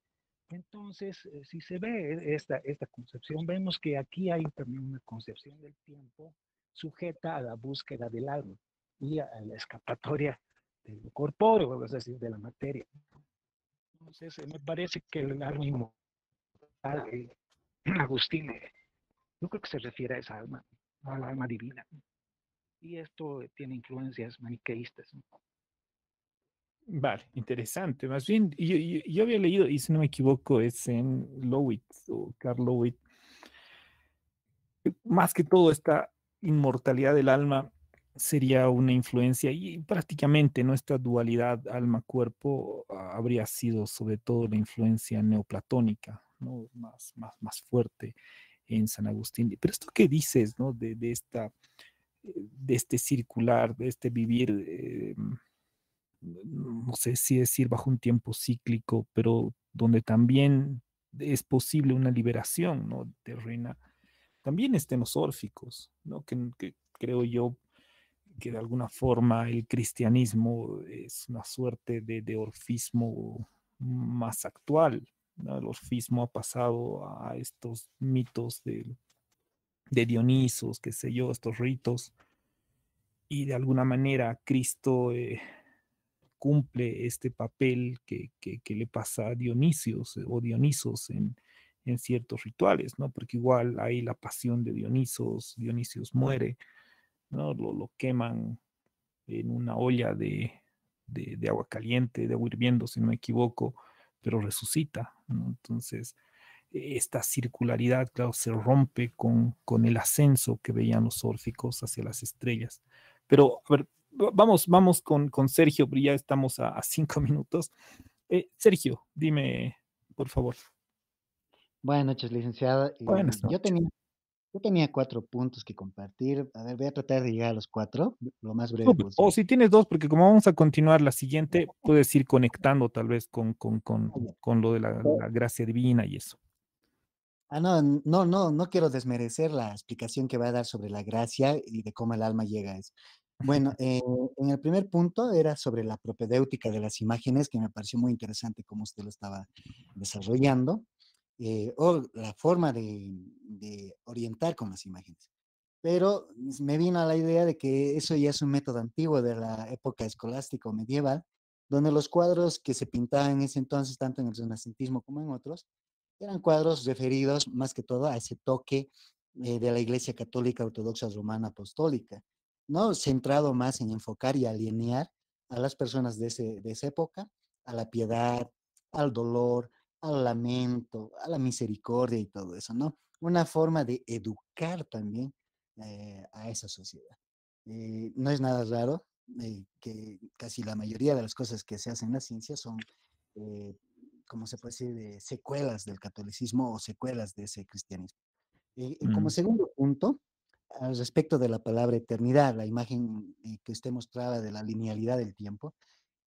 Entonces, si se ve esta concepción, vemos que aquí hay también una concepción del tiempo sujeta a la búsqueda del alma y a la escapatoria del corpóreo, es decir, de la materia. Entonces, me parece que el alma inmortal, Agustín, yo creo que se refiere a esa alma, al alma divina. Y esto tiene influencias maniqueístas, ¿no? Vale, interesante. Más bien, yo había leído, y si no me equivoco, es en Lowitz o Karl Lowitz, más que todo esta inmortalidad del alma sería una influencia y prácticamente nuestra dualidad alma-cuerpo habría sido sobre todo la influencia neoplatónica, ¿no? Más fuerte en San Agustín. Pero esto que dices, ¿no? De este circular, de este vivir, no sé si decir bajo un tiempo cíclico, pero donde también es posible una liberación, ¿no? Terrena. También está en los órficos, ¿no? Que creo yo que de alguna forma el cristianismo es una suerte de orfismo más actual, ¿no? El orfismo ha pasado a estos mitos de Dionisos, qué sé yo, estos ritos, y de alguna manera Cristo cumple este papel que le pasa a Dionisios o Dionisos en ciertos rituales, ¿no? Porque igual hay la pasión de Dionisos, Dionisios muere, ¿no? Lo queman en una olla de agua caliente, de agua hirviendo, si no me equivoco, pero resucita, ¿no? Entonces, esta circularidad, claro, se rompe con el ascenso que veían los órficos hacia las estrellas. Pero, a ver, vamos con Sergio, pero ya estamos a 5 minutos. Sergio, dime, por favor. Buenas noches, licenciada. Buenas noches. Yo tenía 4 puntos que compartir. A ver, voy a tratar de llegar a los 4 lo más breve Súper. O posible. si tienes dos, porque como vamos a continuar la siguiente, puedes ir conectando tal vez con lo de la gracia divina y eso. No quiero desmerecer la explicación que va a dar sobre la gracia y de cómo el alma llega a eso. Bueno, en el primer punto era sobre la propedéutica de las imágenes, que me pareció muy interesante cómo usted lo estaba desarrollando, o la forma de orientar con las imágenes. Pero me vino a la idea de que eso ya es un método antiguo de la época escolástica o medieval, donde los cuadros que se pintaban en ese entonces, tanto en el renacentismo como en otros, eran cuadros referidos más que todo a ese toque de la Iglesia Católica Ortodoxa Romana Apostólica, ¿no? Centrado más en enfocar y alinear a las personas de esa época, a la piedad, al dolor, al lamento, a la misericordia y todo eso, ¿no? Una forma de educar también a esa sociedad. No es nada raro que casi la mayoría de las cosas que se hacen en la ciencia son como se puede decir, de secuelas del catolicismo o secuelas de ese cristianismo. Como Mm, segundo punto, al respecto de la palabra eternidad, la imagen que usted mostraba de la linealidad del tiempo,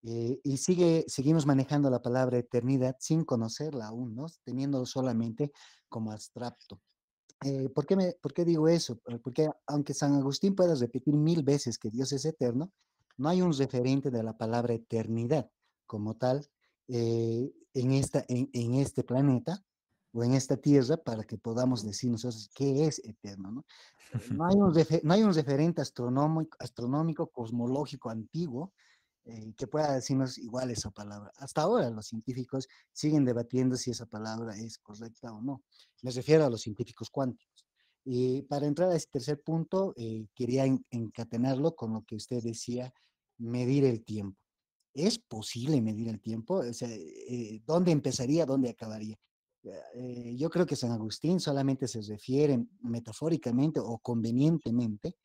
y seguimos manejando la palabra eternidad sin conocerla aún, ¿no? Teniéndolo solamente como abstracto. ¿Por qué digo eso? Porque aunque San Agustín pueda repetir 1000 veces que Dios es eterno, no hay un referente de la palabra eternidad como tal en este planeta o en esta tierra para que podamos decir nosotros qué es eterno, ¿no? No hay un referente astronómico, cosmológico antiguo que pueda decirnos igual esa palabra. Hasta ahora los científicos siguen debatiendo si esa palabra es correcta o no. Me refiero a los científicos cuánticos. Y para entrar a ese tercer punto, quería encadenarlo con lo que usted decía, medir el tiempo. ¿Es posible medir el tiempo? O sea, ¿dónde empezaría, dónde acabaría? Yo creo que San Agustín solamente se refiere metafóricamente o convenientemente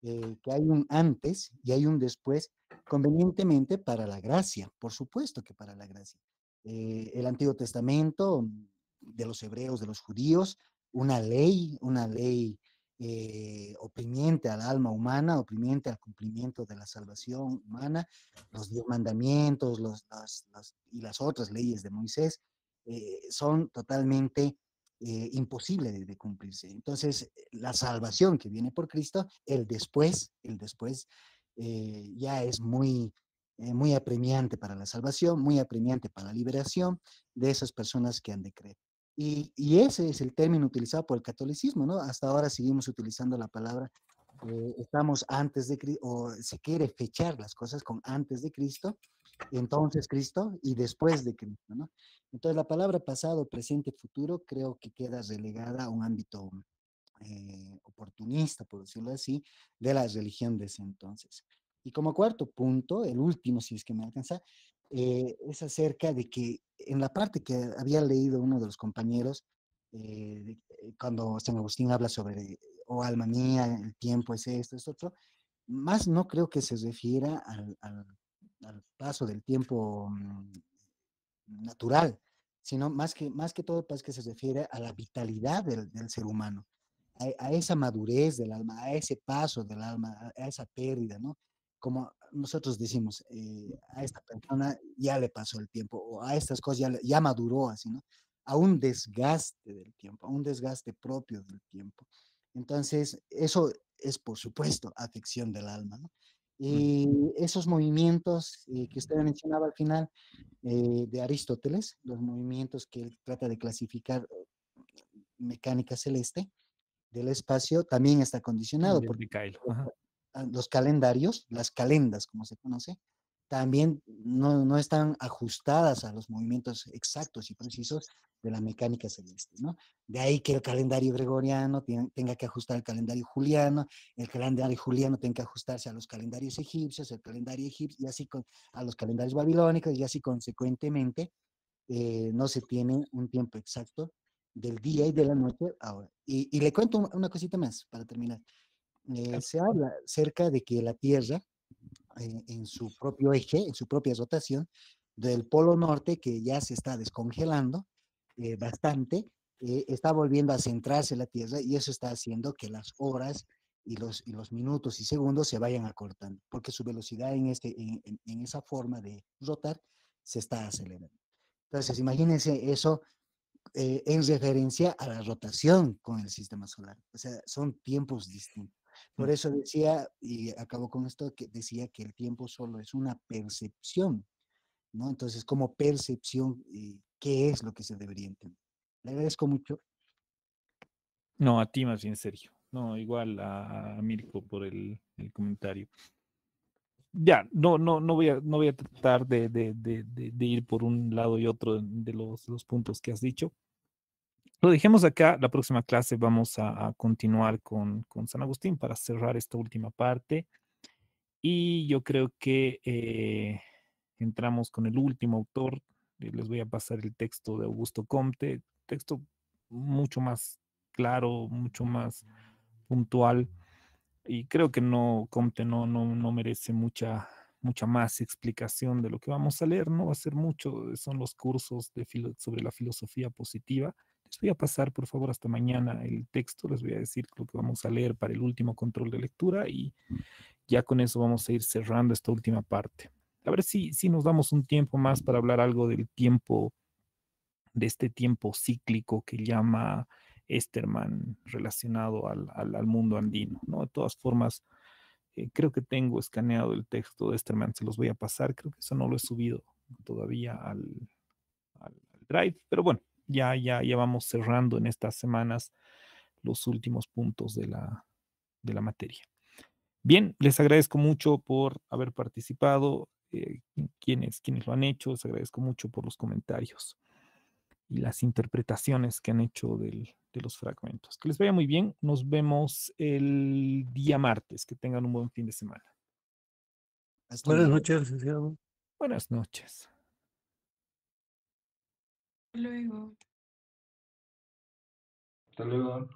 que hay un antes y hay un después, convenientemente para la gracia, por supuesto que para la gracia. El Antiguo Testamento de los hebreos, de los judíos, una ley oprimiente al alma humana, oprimiente al cumplimiento de la salvación humana, los 10 mandamientos y las otras leyes de Moisés, son totalmente imposible de cumplirse. Entonces, la salvación que viene por Cristo, el después ya es muy apremiante para la salvación, muy apremiante para la liberación de esas personas que han de creer. Y ese es el término utilizado por el catolicismo, ¿no? Hasta ahora seguimos utilizando la palabra, estamos antes de Cristo, o se quiere fechar las cosas con antes de Cristo, entonces Cristo y después de Cristo, ¿no? Entonces la palabra pasado, presente, futuro creo que queda relegada a un ámbito oportunista, por decirlo así, de la religión de ese entonces. Y como cuarto punto, el último, si es que me alcanza, es acerca de que en la parte que había leído uno de los compañeros, cuando San Agustín habla sobre, oh alma mía, el tiempo es esto, es otro, más no creo que se refiera al paso del tiempo natural, sino más que todo, pues que se refiere a la vitalidad del ser humano, a esa madurez del alma, a ese paso del alma, a esa pérdida, ¿no? Como nosotros decimos, a esta persona ya le pasó el tiempo, o a estas cosas ya maduró así, ¿no? A un desgaste del tiempo, a un desgaste propio del tiempo. Entonces, eso es, por supuesto, afección del alma, ¿no? mm, Y esos movimientos que usted mencionaba al final, de Aristóteles, los movimientos que él trata de clasificar mecánica celeste del espacio, también está condicionado del porque Micaelo. Ajá. los calendarios, las calendas, como se conoce, también no están ajustadas a los movimientos exactos y precisos de la mecánica celeste, ¿no? De ahí que el calendario gregoriano tenga que ajustar al calendario juliano, el calendario juliano tenga que ajustarse a los calendarios egipcios, el calendario egipcio, y así a los calendarios babilónicos, y así consecuentemente no se tiene un tiempo exacto del día y de la noche ahora. Y le cuento una cosita más para terminar. Claro. Se habla cerca de que la Tierra, en su propio eje, en su propia rotación, del polo norte, que ya se está descongelando bastante, está volviendo a centrarse la Tierra y eso está haciendo que las horas y los minutos y segundos se vayan acortando, porque su velocidad en esa forma de rotar se está acelerando. Entonces, imagínense eso en referencia a la rotación con el sistema solar. O sea, son tiempos distintos. Por Mm. eso decía, y acabo con esto, que decía que el tiempo solo es una percepción, ¿no? Entonces, como percepción, ¿qué es lo que se debería entender? Le agradezco mucho. No, a ti más bien, Sergio. No, igual a Mirko por el comentario. Ya, no voy a tratar de ir por un lado y otro de los puntos que has dicho. Lo dejemos acá. La próxima clase vamos a continuar con San Agustín para cerrar esta última parte. Y yo creo que entramos con el último autor. Les voy a pasar el texto de Augusto Comte, texto mucho más claro, mucho más puntual. Y creo que no, Comte no merece mucha más explicación de lo que vamos a leer, no va a ser mucho, son los cursos sobre la filosofía positiva. Les voy a pasar, por favor, hasta mañana el texto, les voy a decir lo que vamos a leer para el último control de lectura y ya con eso vamos a ir cerrando esta última parte. A ver si nos damos un tiempo más para hablar algo del tiempo, de este tiempo cíclico que llama Esterman relacionado al mundo andino, ¿no? De todas formas, creo que tengo escaneado el texto de Esterman, se los voy a pasar, creo que eso no lo he subido todavía al Drive, pero bueno, ya vamos cerrando en estas semanas los últimos puntos de la materia. Bien, les agradezco mucho por haber participado, quienes lo han hecho, les agradezco mucho por los comentarios y las interpretaciones que han hecho de los fragmentos. Que les vaya muy bien, nos vemos el día martes, que tengan un buen fin de semana. Hasta Buenas luego. noches, licenciado. Buenas noches. Luego. Hasta luego.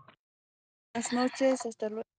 Buenas noches, hasta luego.